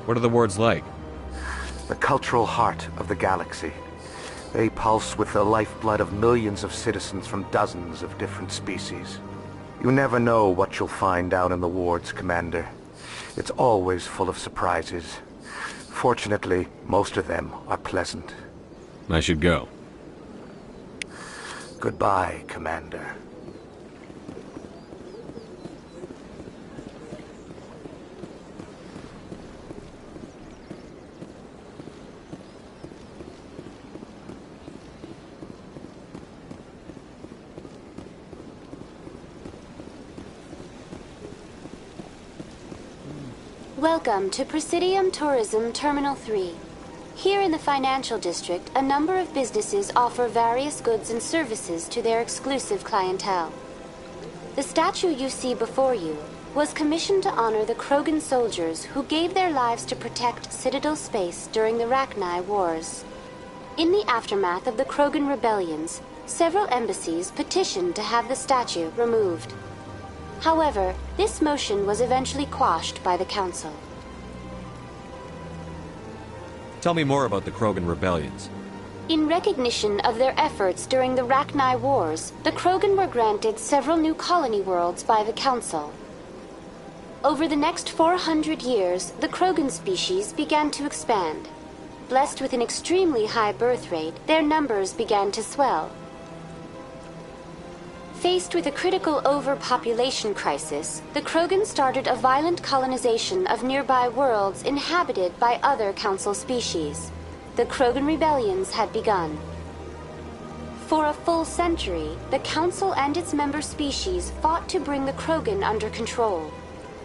What are the wards like? The cultural heart of the galaxy. They pulse with the lifeblood of millions of citizens from dozens of different species. You never know what you'll find down in the wards, Commander. It's always full of surprises. Fortunately, most of them are pleasant. I should go. Goodbye, Commander. Welcome to Presidium Tourism Terminal 3. Here in the financial district, a number of businesses offer various goods and services to their exclusive clientele. The statue you see before you was commissioned to honor the Krogan soldiers who gave their lives to protect Citadel space during the Rachni Wars. In the aftermath of the Krogan rebellions, several embassies petitioned to have the statue removed. However, this motion was eventually quashed by the Council. Tell me more about the Krogan rebellions. In recognition of their efforts during the Rachni Wars, the Krogan were granted several new colony worlds by the Council. Over the next 400 years, the Krogan species began to expand. Blessed with an extremely high birth rate, their numbers began to swell. Faced with a critical overpopulation crisis, the Krogan started a violent colonization of nearby worlds inhabited by other Council species. The Krogan rebellions had begun. For a full century, the Council and its member species fought to bring the Krogan under control.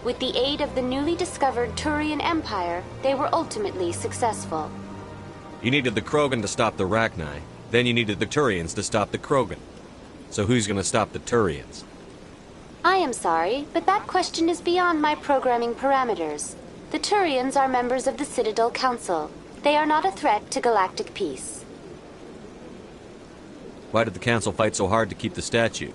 With the aid of the newly discovered Turian Empire, they were ultimately successful. You needed the Krogan to stop the Rachni, then you needed the Turians to stop the Krogan. So who's gonna stop the Turians? I am sorry, but that question is beyond my programming parameters. The Turians are members of the Citadel Council. They are not a threat to galactic peace. Why did the Council fight so hard to keep the statue?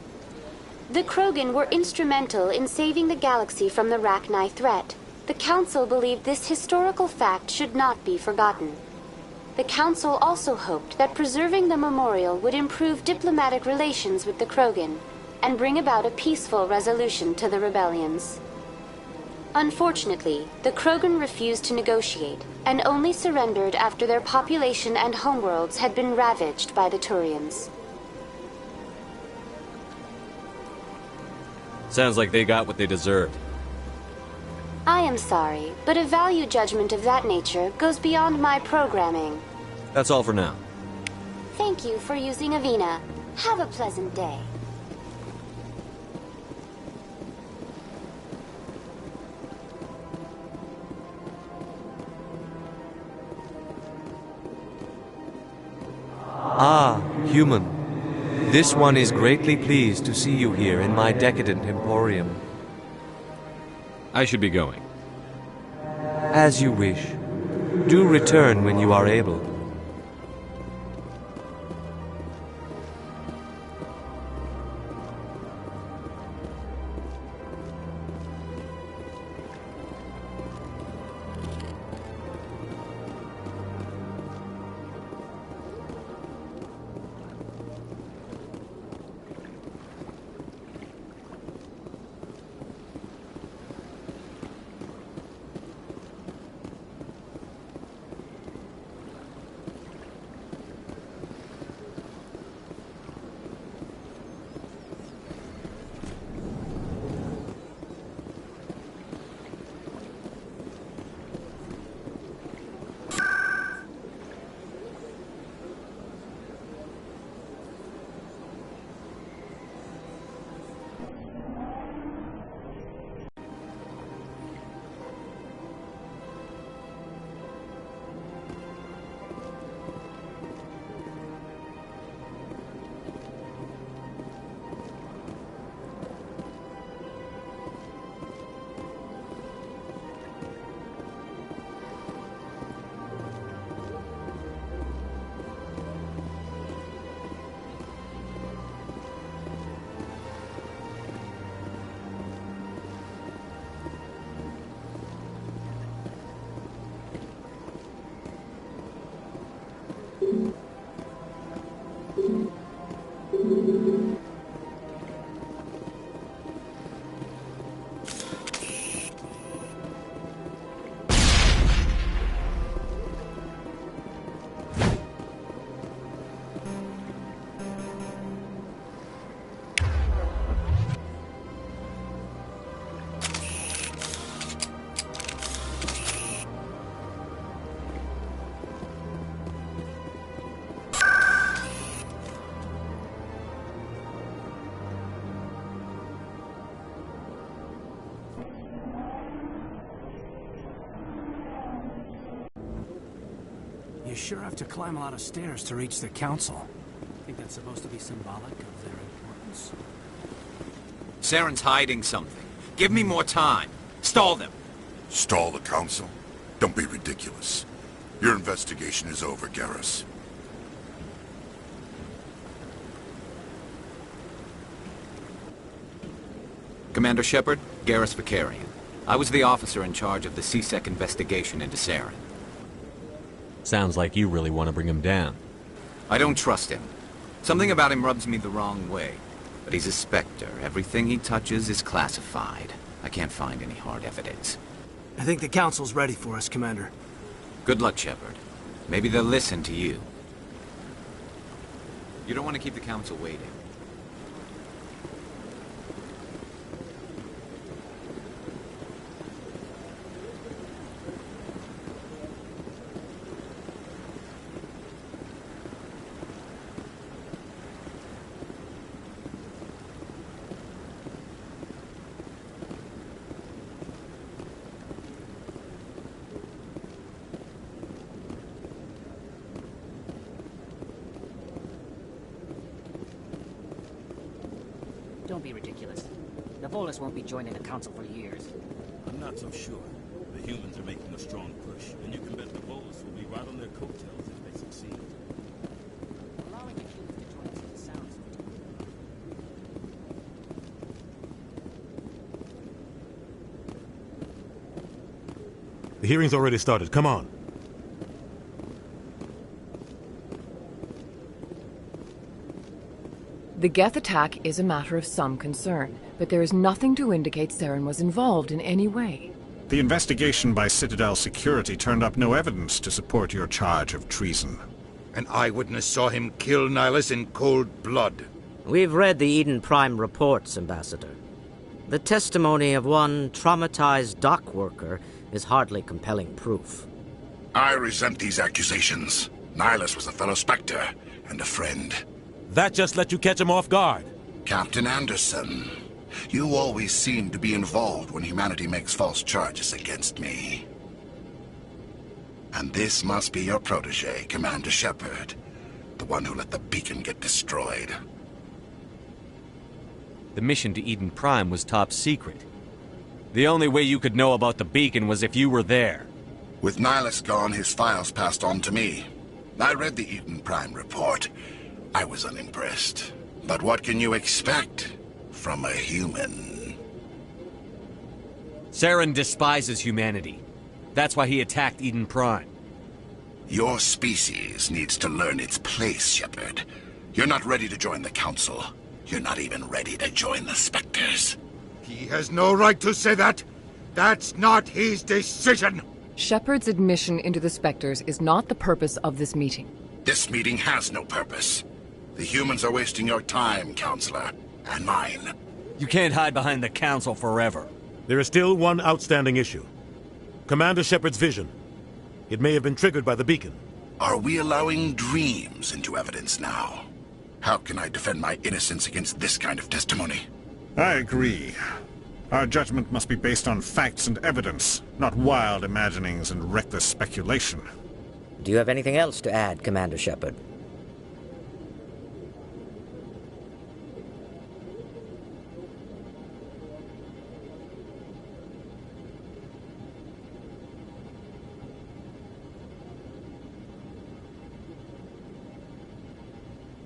The Krogan were instrumental in saving the galaxy from the Rachni threat. The Council believed this historical fact should not be forgotten. The Council also hoped that preserving the memorial would improve diplomatic relations with the Krogan and bring about a peaceful resolution to the rebellions. Unfortunately, the Krogan refused to negotiate and only surrendered after their population and homeworlds had been ravaged by the Turians. Sounds like they got what they deserved. I am sorry, but a value judgment of that nature goes beyond my programming. That's all for now. Thank you for using Avina. Have a pleasant day. Ah, human. This one is greatly pleased to see you here in my decadent emporium. I should be going. As you wish. Do return when you are able. You sure have to climb a lot of stairs to reach the council. Think that's supposed to be symbolic of their importance? Saren's hiding something. Give me more time. Stall them. Stall the council? Don't be ridiculous. Your investigation is over, Garrus. Commander Shepard, Garrus Vicarian. I was the officer in charge of the CSEC investigation into Saren. Sounds like you really want to bring him down. I don't trust him. Something about him rubs me the wrong way. But he's a Spectre. Everything he touches is classified. I can't find any hard evidence. I think the council's ready for us, Commander. Good luck, Shepard. Maybe they'll listen to you. You don't want to keep the council waiting. Don't be ridiculous. The Volus won't be joining the council for years. I'm not so sure. The humans are making a strong push, and you can bet the Volus will be right on their coattails if they succeed. Allowing the humans to join us sounds The hearing's already started. Come on. The Geth attack is a matter of some concern, but there is nothing to indicate Saren was involved in any way. The investigation by Citadel Security turned up no evidence to support your charge of treason. An eyewitness saw him kill Nihilus in cold blood. We've read the Eden Prime reports, Ambassador. The testimony of one traumatized dock worker is hardly compelling proof. I resent these accusations. Nihilus was a fellow Spectre and a friend. That just let you catch him off guard. Captain Anderson, you always seem to be involved when humanity makes false charges against me. And this must be your protege, Commander Shepard, the one who let the beacon get destroyed. The mission to Eden Prime was top secret. The only way you could know about the beacon was if you were there. With Nihilus gone, his files passed on to me. I read the Eden Prime report. I was unimpressed. But what can you expect from a human? Saren despises humanity. That's why he attacked Eden Prime. Your species needs to learn its place, Shepard. You're not ready to join the Council. You're not even ready to join the Spectres. He has no right to say that. That's not his decision. Shepard's admission into the Spectres is not the purpose of this meeting. This meeting has no purpose. The humans are wasting your time, Counselor, and mine. You can't hide behind the Council forever. There is still one outstanding issue. Commander Shepard's vision. It may have been triggered by the beacon. Are we allowing dreams into evidence now? How can I defend my innocence against this kind of testimony? I agree. Our judgment must be based on facts and evidence, not wild imaginings and reckless speculation. Do you have anything else to add, Commander Shepard?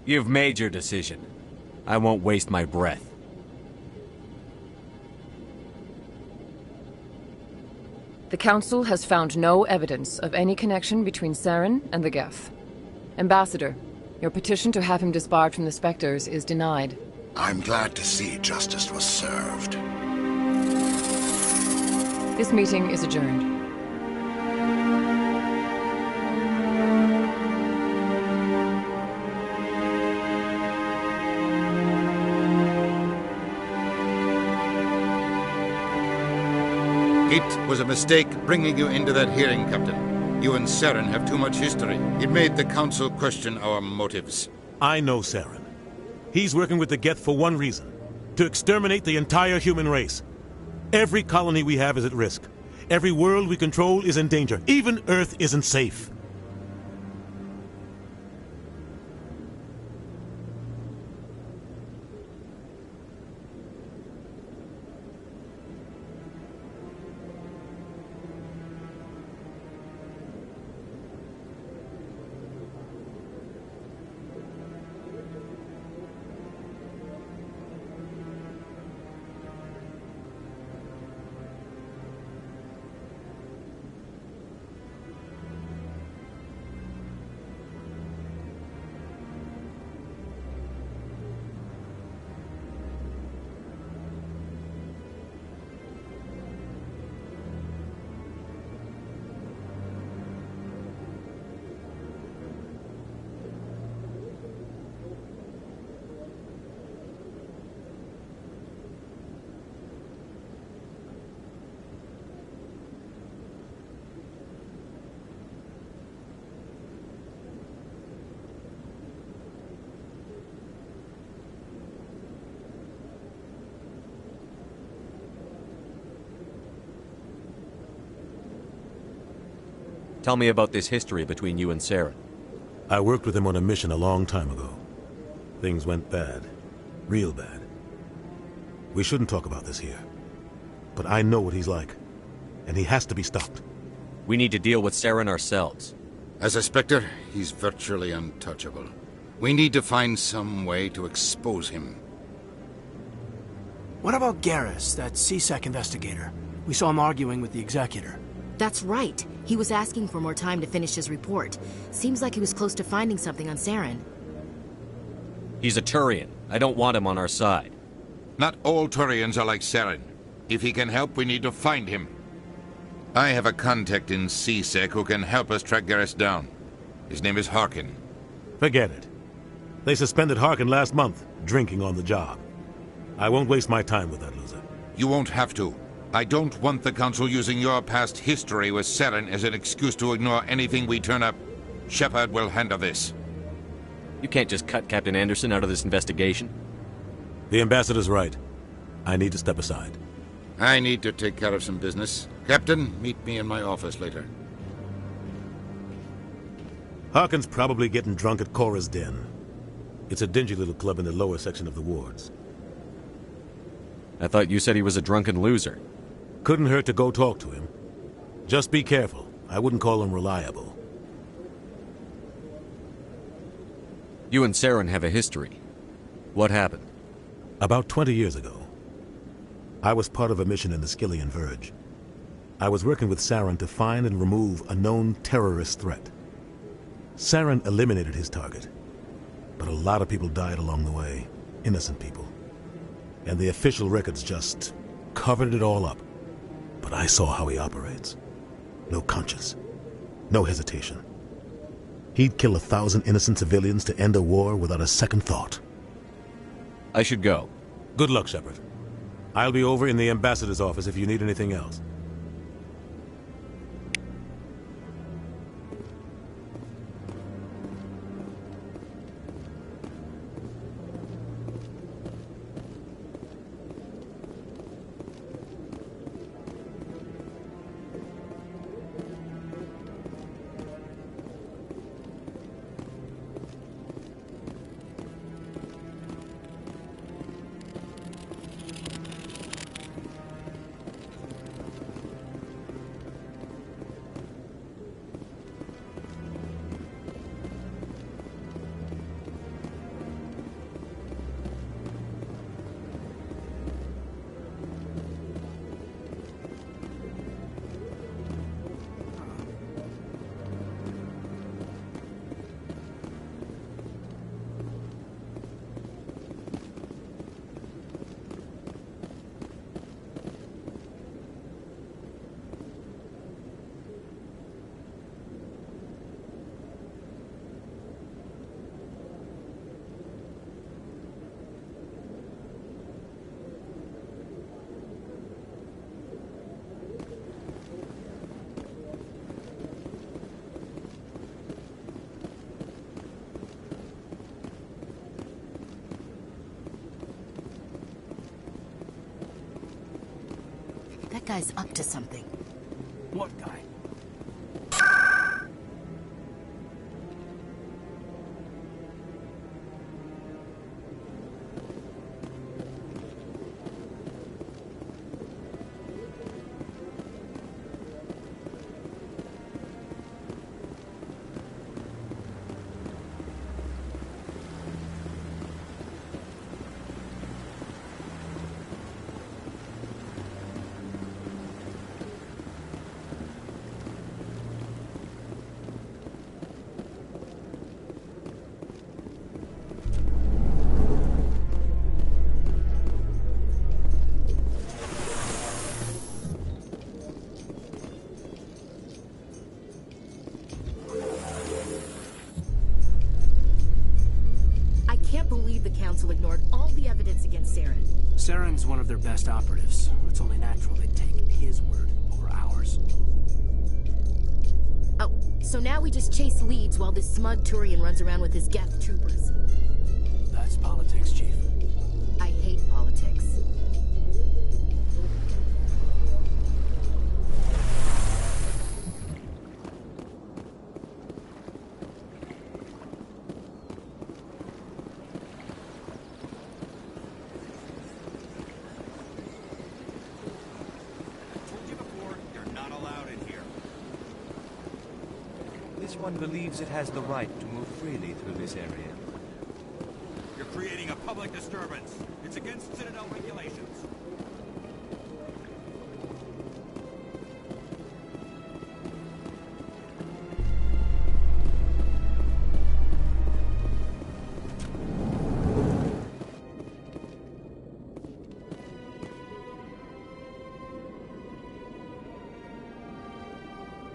You've made your decision. I won't waste my breath. The Council has found no evidence of any connection between Saren and the Geth. Ambassador, your petition to have him disbarred from the Spectres is denied. I'm glad to see justice was served. This meeting is adjourned. It was a mistake bringing you into that hearing, Captain. You and Saren have too much history. It made the Council question our motives. I know Saren. He's working with the Geth for one reason. To exterminate the entire human race. Every colony we have is at risk. Every world we control is in danger. Even Earth isn't safe. Tell me about this history between you and Saren. I worked with him on a mission a long time ago. Things went bad. Real bad. We shouldn't talk about this here. But I know what he's like. And he has to be stopped. We need to deal with Saren ourselves. As a Spectre, he's virtually untouchable. We need to find some way to expose him. What about Garrus, that CSEC investigator? We saw him arguing with the Executor. That's right. He was asking for more time to finish his report. Seems like he was close to finding something on Saren. He's a Turian. I don't want him on our side. Not all Turians are like Saren. If he can help, we need to find him. I have a contact in CSEC who can help us track Garrus down. His name is Harkin. Forget it. They suspended Harkin last month, drinking on the job. I won't waste my time with that loser. You won't have to. I don't want the Council using your past history with Saren as an excuse to ignore anything we turn up. Shepard will handle this. You can't just cut Captain Anderson out of this investigation. The Ambassador's right. I need to step aside. I need to take care of some business. Captain, meet me in my office later. Harkin's probably getting drunk at Cora's Den. It's a dingy little club in the lower section of the wards. I thought you said he was a drunken loser. Couldn't hurt to go talk to him. Just be careful. I wouldn't call him reliable. You and Saren have a history. What happened? About 20 years ago, I was part of a mission in the Skillian Verge. I was working with Saren to find and remove a known terrorist threat. Saren eliminated his target, but a lot of people died along the way, innocent people. And the official records just covered it all up. But I saw how he operates. No conscience, no hesitation. He'd kill 1,000 innocent civilians to end a war without a second thought. I should go. Good luck, Shepard. I'll be over in the Ambassador's office if you need anything else. That guy's up to something. What guy? The Council ignored all the evidence against Saren. Saren's one of their best operatives. It's only natural they'd take his word over ours. Oh, so now we just chase leads while this smug Turian runs around with his Geth troopers. That's politics, Chief. I hate politics. This one believes it has the right to move freely through this area. You're creating a public disturbance. It's against Citadel regulations.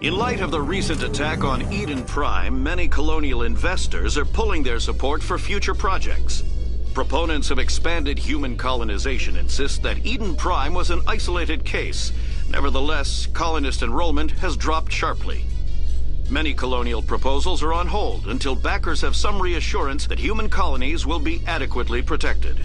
In light of the recent attack on Eden Prime, many colonial investors are pulling their support for future projects. Proponents of expanded human colonization insist that Eden Prime was an isolated case. Nevertheless, colonist enrollment has dropped sharply. Many colonial proposals are on hold until backers have some reassurance that human colonies will be adequately protected.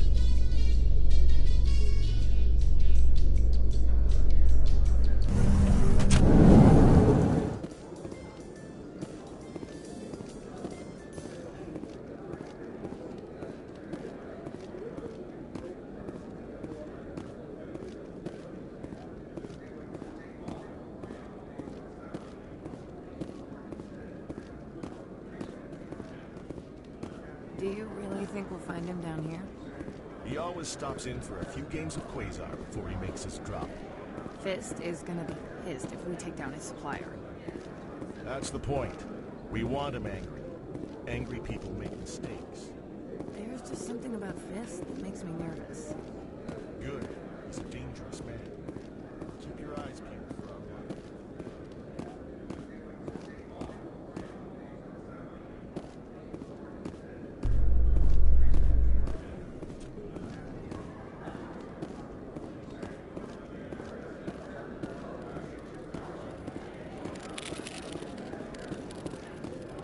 Do you really think we'll find him down here? He always stops in for a few games of Quasar before he makes his drop. Fist is gonna be pissed if we take down his supplier. That's the point. We want him angry. Angry people make mistakes. There's just something about Fist that makes me nervous. Good. He's a dangerous man. Keep your eyes peeled for our one.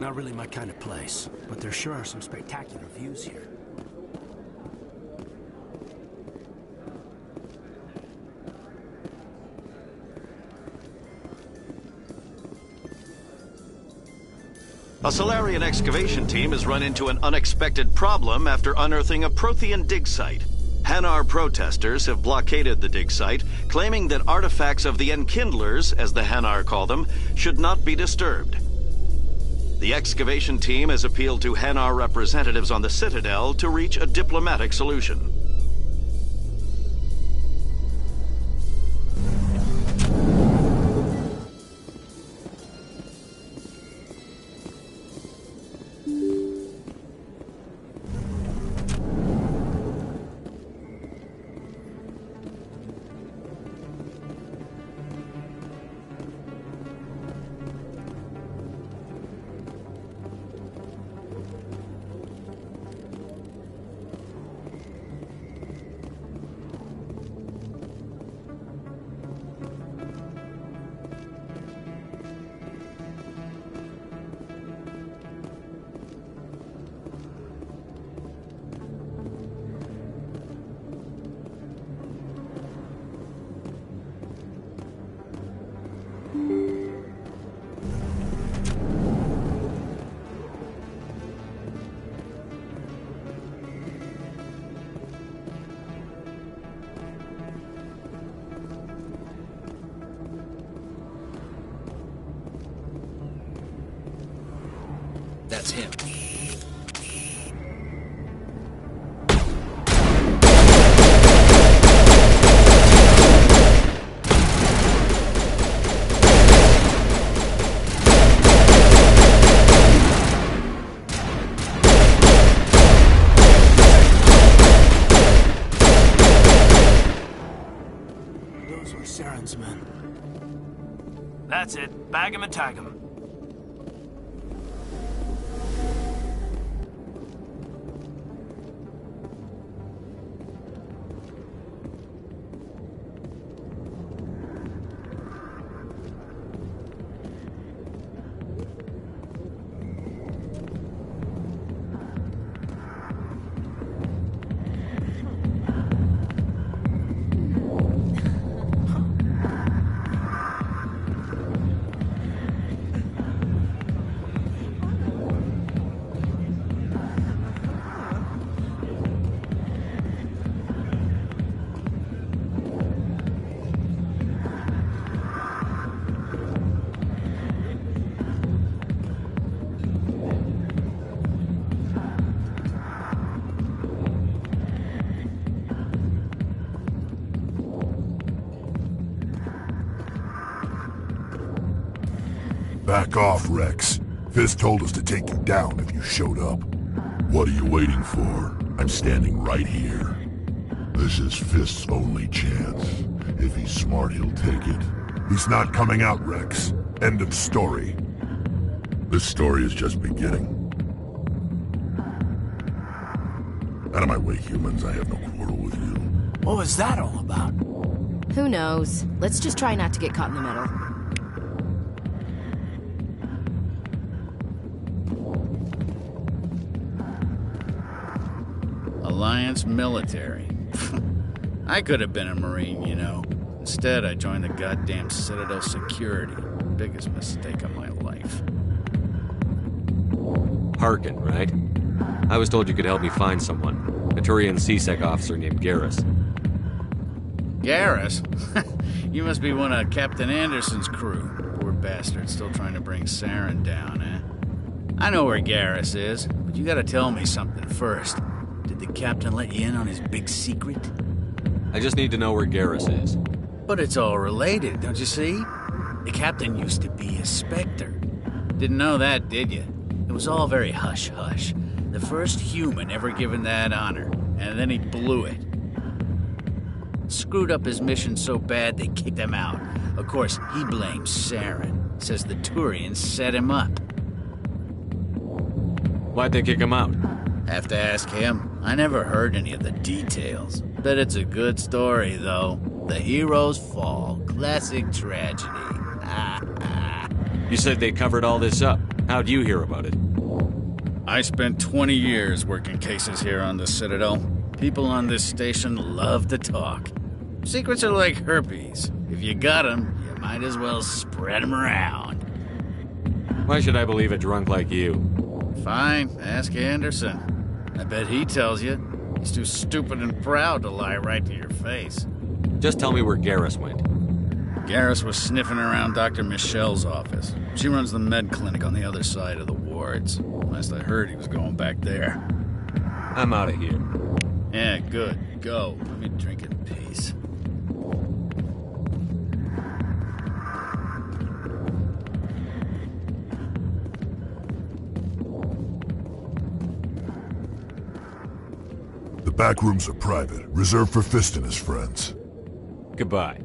Not really my kind of place, but there sure are some spectacular views here. A Solarian excavation team has run into an unexpected problem after unearthing a Prothean dig site. Hanar protesters have blockaded the dig site, claiming that artifacts of the Enkindlers, as the Hanar call them, should not be disturbed. The excavation team has appealed to Hanar representatives on the Citadel to reach a diplomatic solution. That's him. Those were Saren's men. That's it. Bag him and tag him. Back off, Rex. Fist told us to take you down if you showed up. What are you waiting for? I'm standing right here. This is Fist's only chance. If he's smart, he'll take it. He's not coming out, Rex. End of story. This story is just beginning. Out of my way, humans. I have no quarrel with you. What was that all about? Who knows? Let's just try not to get caught in the middle. Alliance military. I could have been a Marine, you know. Instead, I joined the goddamn Citadel security. Biggest mistake of my life. Harkin, right? I was told you could help me find someone. A Turian CSEC officer named Garrus. Garrus? You must be one of Captain Anderson's crew. Poor bastard, still trying to bring Saren down, eh? I know where Garrus is, but you gotta tell me something first. Did the captain let you in on his big secret? I just need to know where Garrus is. But it's all related, don't you see? The captain used to be a Spectre. Didn't know that, did you? It was all very hush-hush. The first human ever given that honor, and then he blew it. Screwed up his mission so bad they kicked him out. Of course, he blames Saren. Says the Turians set him up. Why'd they kick him out? Have to ask him. I never heard any of the details. Bet it's a good story, though. The heroes fall. Classic tragedy. You said they covered all this up. How'd you hear about it? I spent 20 years working cases here on the Citadel. People on this station love to talk. Secrets are like herpes. If you got them, you might as well spread them around. Why should I believe a drunk like you? Fine, ask Anderson. I bet he tells you. He's too stupid and proud to lie right to your face. Just tell me where Garrus went. Garrus was sniffing around Dr. Michelle's office. She runs the med clinic on the other side of the wards. Last I heard, he was going back there. I'm out of here. Yeah, good. Go. Let me drink in peace. The back rooms are private, reserved for Fist and his friends. Goodbye.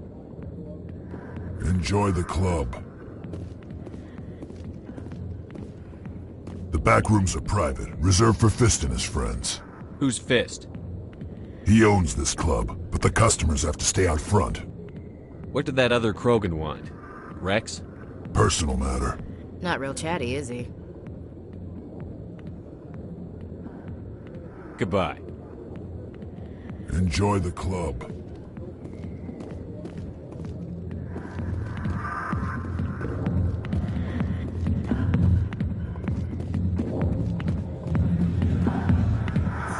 Enjoy the club. The back rooms are private, reserved for Fist and his friends. Who's Fist? He owns this club, but the customers have to stay out front. What did that other Krogan want? Rex? Personal matter. Not real chatty, is he? Goodbye. Enjoy the club.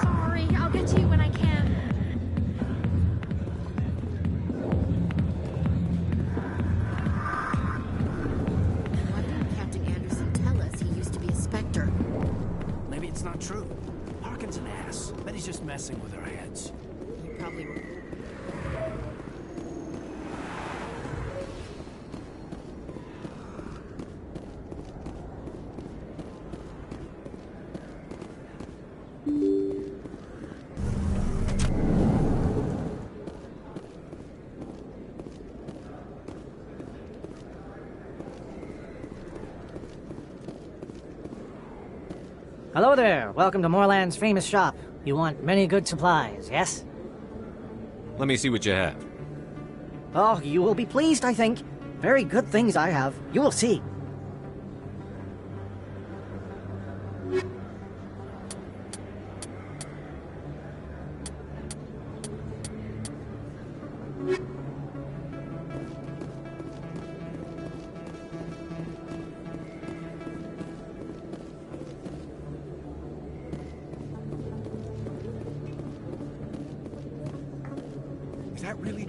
Sorry, I'll get to you when I can. Why didn't Captain Anderson tell us he used to be a Spectre? Maybe it's not true. Harkin's an ass. Bet he's just messing with our heads. He probably will. Hello there. Welcome to Moorland's famous shop. You want many good supplies, yes? Let me see what you have. Oh, you will be pleased, I think. Very good things I have. You will see. Is that really...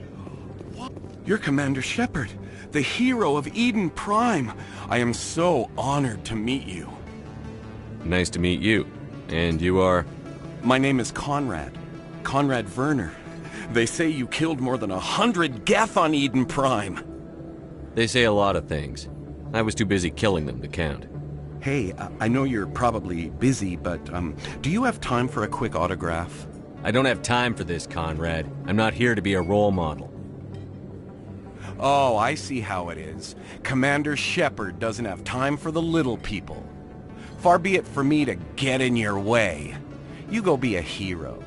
What? You're Commander Shepard, the hero of Eden Prime. I am so honored to meet you. Nice to meet you. And you are? My name is Conrad. Conrad Werner. They say you killed more than 100 Geth on Eden Prime. They say a lot of things. I was too busy killing them to count. Hey, I know you're probably busy, but, do you have time for a quick autograph? I don't have time for this, Conrad. I'm not here to be a role model. Oh, I see how it is. Commander Shepard doesn't have time for the little people. Far be it for me to get in your way. You go be a hero.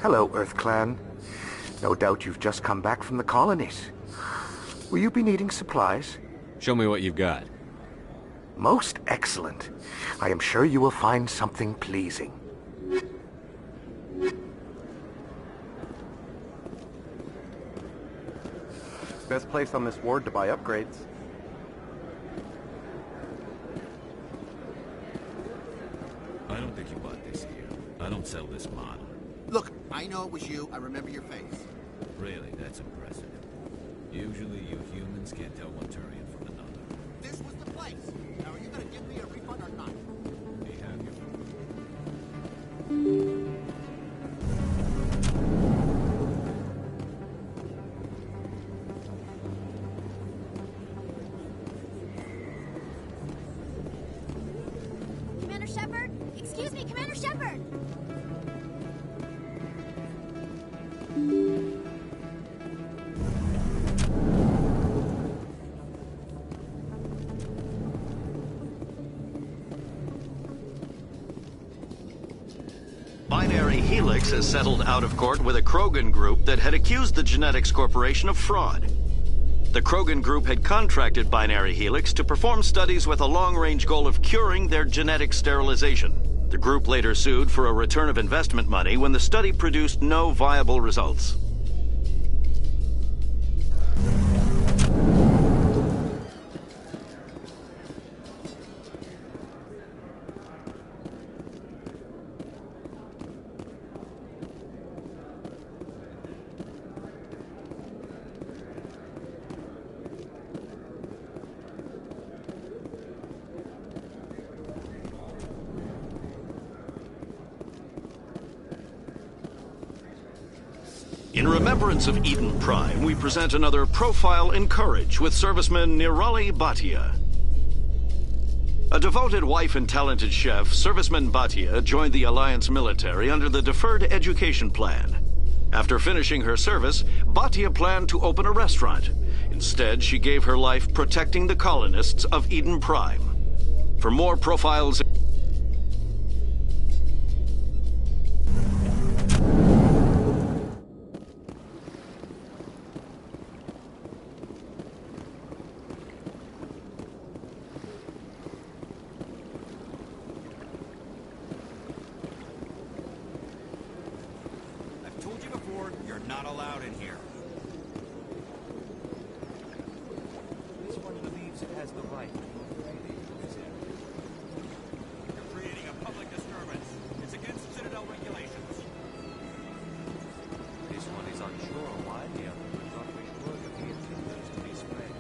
Hello, Earth Clan. No doubt you've just come back from the colonies. Will you be needing supplies? Show me what you've got. Most excellent. I am sure you will find something pleasing. Best place on this ward to buy upgrades. I don't think you bought this here. I don't sell this model. Look, I know it was you. I remember your face. Really, that's impressive. Usually you humans can't tell one Turian from another. This was the place. Now, are you going to give me a refund or not? They have you. Commander Shepard? Excuse me, Commander Shepard! Binary Helix has settled out of court with a Krogan group that had accused the Genetics Corporation of fraud. The Krogan group had contracted Binary Helix to perform studies with a long-range goal of curing their genetic sterilization. The group later sued for a return of investment money when the study produced no viable results. In remembrance of Eden Prime, we present another Profile in Courage with serviceman Nirali Bhatia. A devoted wife and talented chef, serviceman Bhatia joined the Alliance military under the Deferred Education Plan. After finishing her service, Bhatia planned to open a restaurant. Instead, she gave her life protecting the colonists of Eden Prime. For more profiles... You're not allowed in here. This one believes it has the right to move freely through this area. You're creating a public disturbance. It's against Citadel regulations. This one is unsure why the other would not wish word of the intenders to be spread.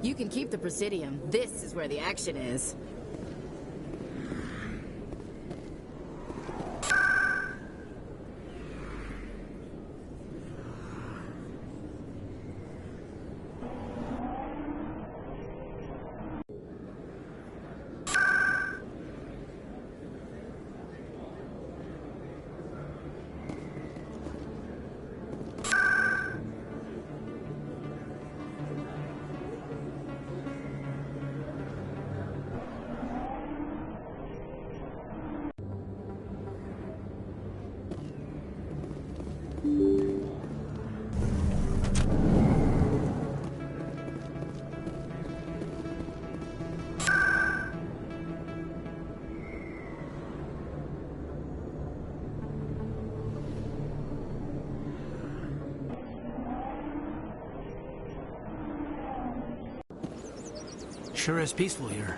You can keep the Presidium. This is where the action is. Sure is peaceful here.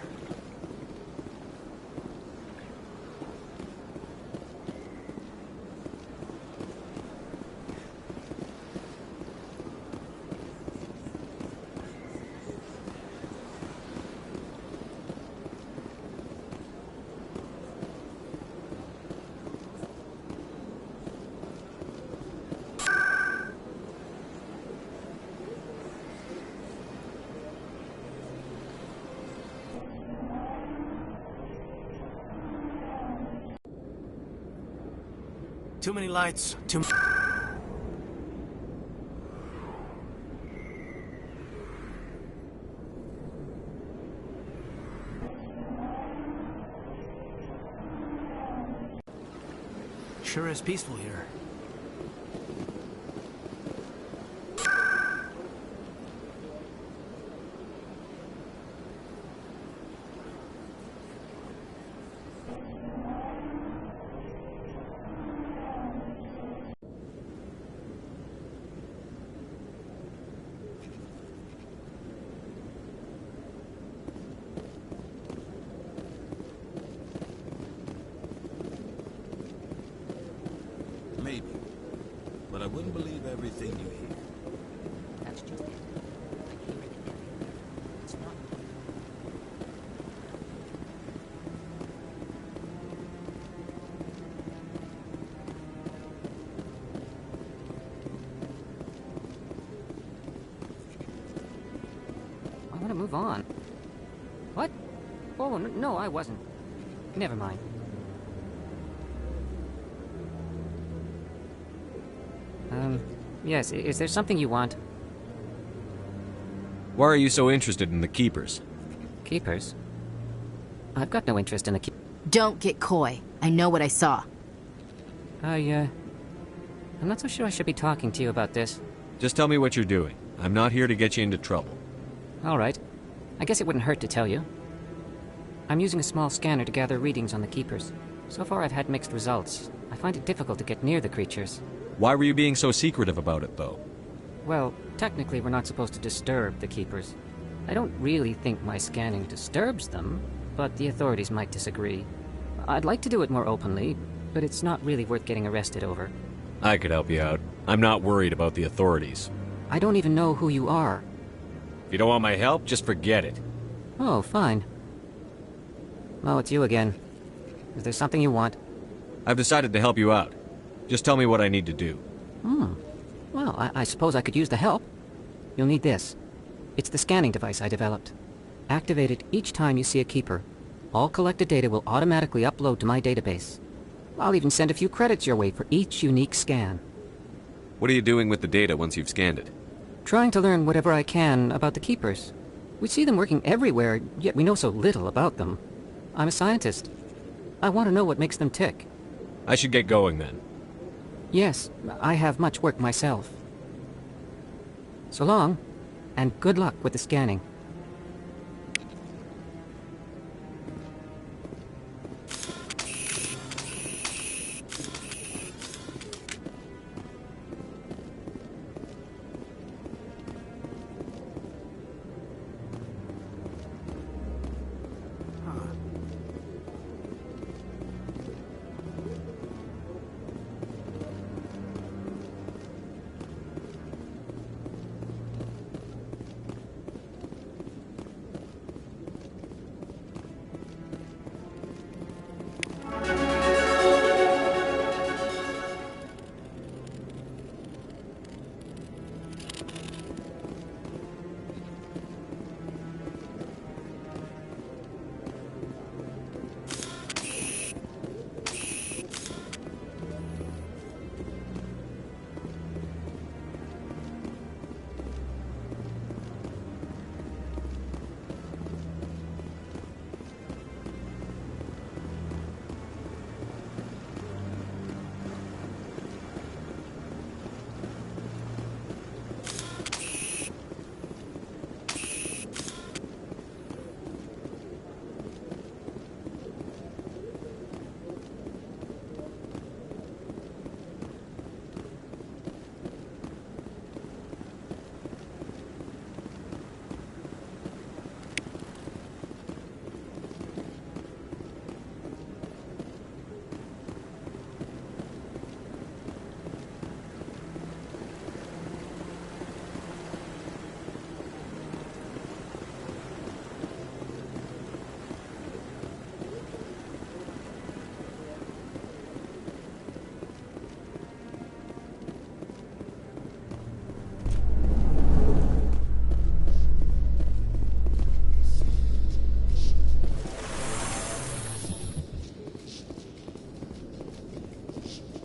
Too many lights, too... Sure is peaceful here. Maybe. But I wouldn't believe everything you hear. That's just it. I hear it everywhere. It's not... I want to move on. What? Oh, no, I wasn't. Never mind. Yes, is there something you want? Why are you so interested in the Keepers? Keepers? I've got no interest in the Keepers. Don't get coy. I know what I saw. I'm not so sure I should be talking to you about this. Just tell me what you're doing. I'm not here to get you into trouble. All right. I guess it wouldn't hurt to tell you. I'm using a small scanner to gather readings on the Keepers. So far I've had mixed results. I find it difficult to get near the creatures. Why were you being so secretive about it, though? Well, technically we're not supposed to disturb the Keepers. I don't really think my scanning disturbs them, but the authorities might disagree. I'd like to do it more openly, but it's not really worth getting arrested over. I could help you out. I'm not worried about the authorities. I don't even know who you are. If you don't want my help, just forget it. Oh, fine. Oh, it's you again. Is there something you want? I've decided to help you out. Just tell me what I need to do. Well, I suppose I could use the help. You'll need this. It's the scanning device I developed. Activate it each time you see a Keeper. All collected data will automatically upload to my database. I'll even send a few credits your way for each unique scan. What are you doing with the data once you've scanned it? Trying to learn whatever I can about the Keepers. We see them working everywhere, yet we know so little about them. I'm a scientist. I want to know what makes them tick. I should get going then. Yes, I have much work myself. So long, and good luck with the scanning.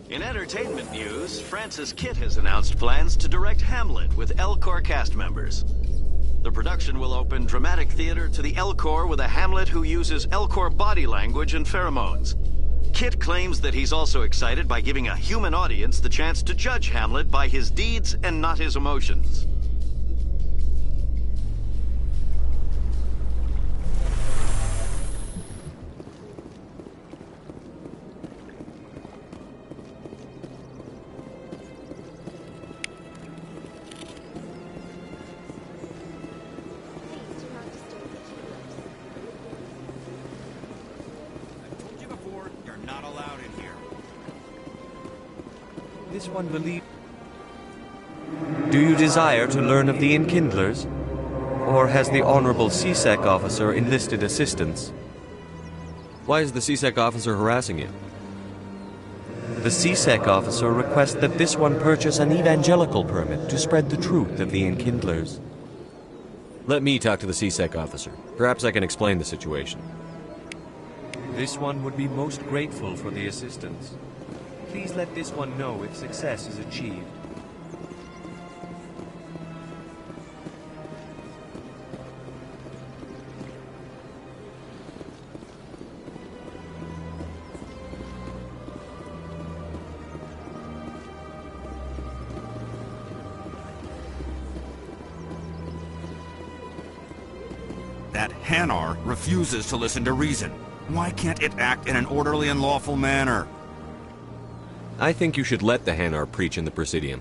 In entertainment news, Francis Kitt has announced plans to direct Hamlet with Elcor cast members. The production will open dramatic theater to the Elcor with a Hamlet who uses Elcor body language and pheromones. Kitt claims that he's also excited by giving a human audience the chance to judge Hamlet by his deeds and not his emotions. This one believe. Do you desire to learn of the Enkindlers? Or has the Honorable CSEC officer enlisted assistance? Why is the CSEC officer harassing you? The CSEC officer requests that this one purchase an evangelical permit to spread the truth of the Enkindlers. Let me talk to the CSEC officer. Perhaps I can explain the situation. This one would be most grateful for the assistance. Please let this one know if success is achieved. That Hanar refuses to listen to reason. Why can't it act in an orderly and lawful manner? I think you should let the Hanar preach in the Presidium.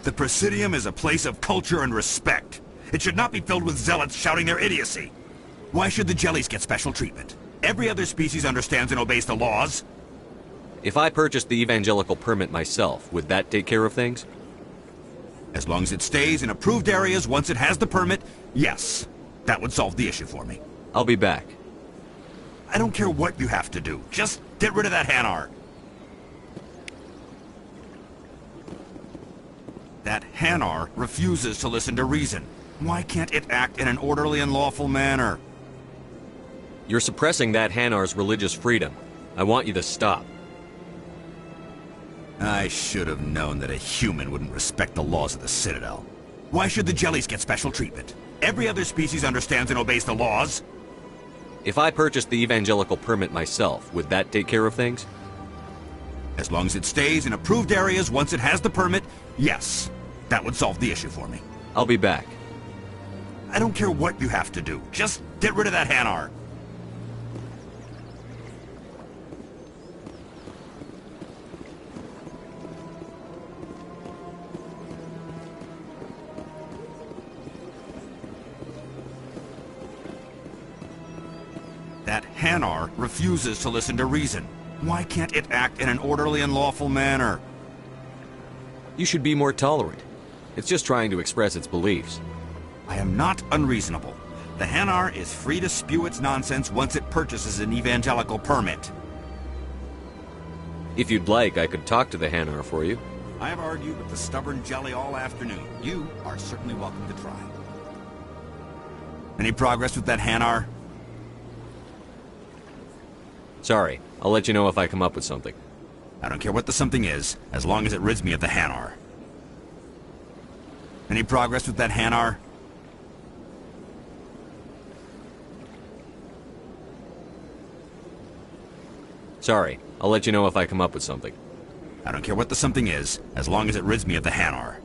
The Presidium is a place of culture and respect. It should not be filled with zealots shouting their idiocy. Why should the jellies get special treatment? Every other species understands and obeys the laws. If I purchased the evangelical permit myself, would that take care of things? As long as it stays in approved areas once it has the permit, yes. That would solve the issue for me. I'll be back. I don't care what you have to do. Just get rid of that Hanar. That Hanar refuses to listen to reason. Why can't it act in an orderly and lawful manner? You're suppressing that Hanar's religious freedom. I want you to stop. I should have known that a human wouldn't respect the laws of the Citadel. Why should the jellies get special treatment? Every other species understands and obeys the laws. If I purchased the evangelical permit myself, would that take care of things? As long as it stays in approved areas once it has the permit, yes. That would solve the issue for me. I'll be back. I don't care what you have to do. Just get rid of that Hanar. That Hanar refuses to listen to reason. Why can't it act in an orderly and lawful manner? You should be more tolerant. It's just trying to express its beliefs. I am not unreasonable. The Hanar is free to spew its nonsense once it purchases an evangelical permit. If you'd like, I could talk to the Hanar for you. I have argued with the stubborn jelly all afternoon. You are certainly welcome to try. Any progress with that Hanar? Sorry, I'll let you know if I come up with something. I don't care what the something is, as long as it rids me of the Hanar. Any progress with that Hanar? Sorry, I'll let you know if I come up with something. I don't care what the something is, as long as it rids me of the Hanar.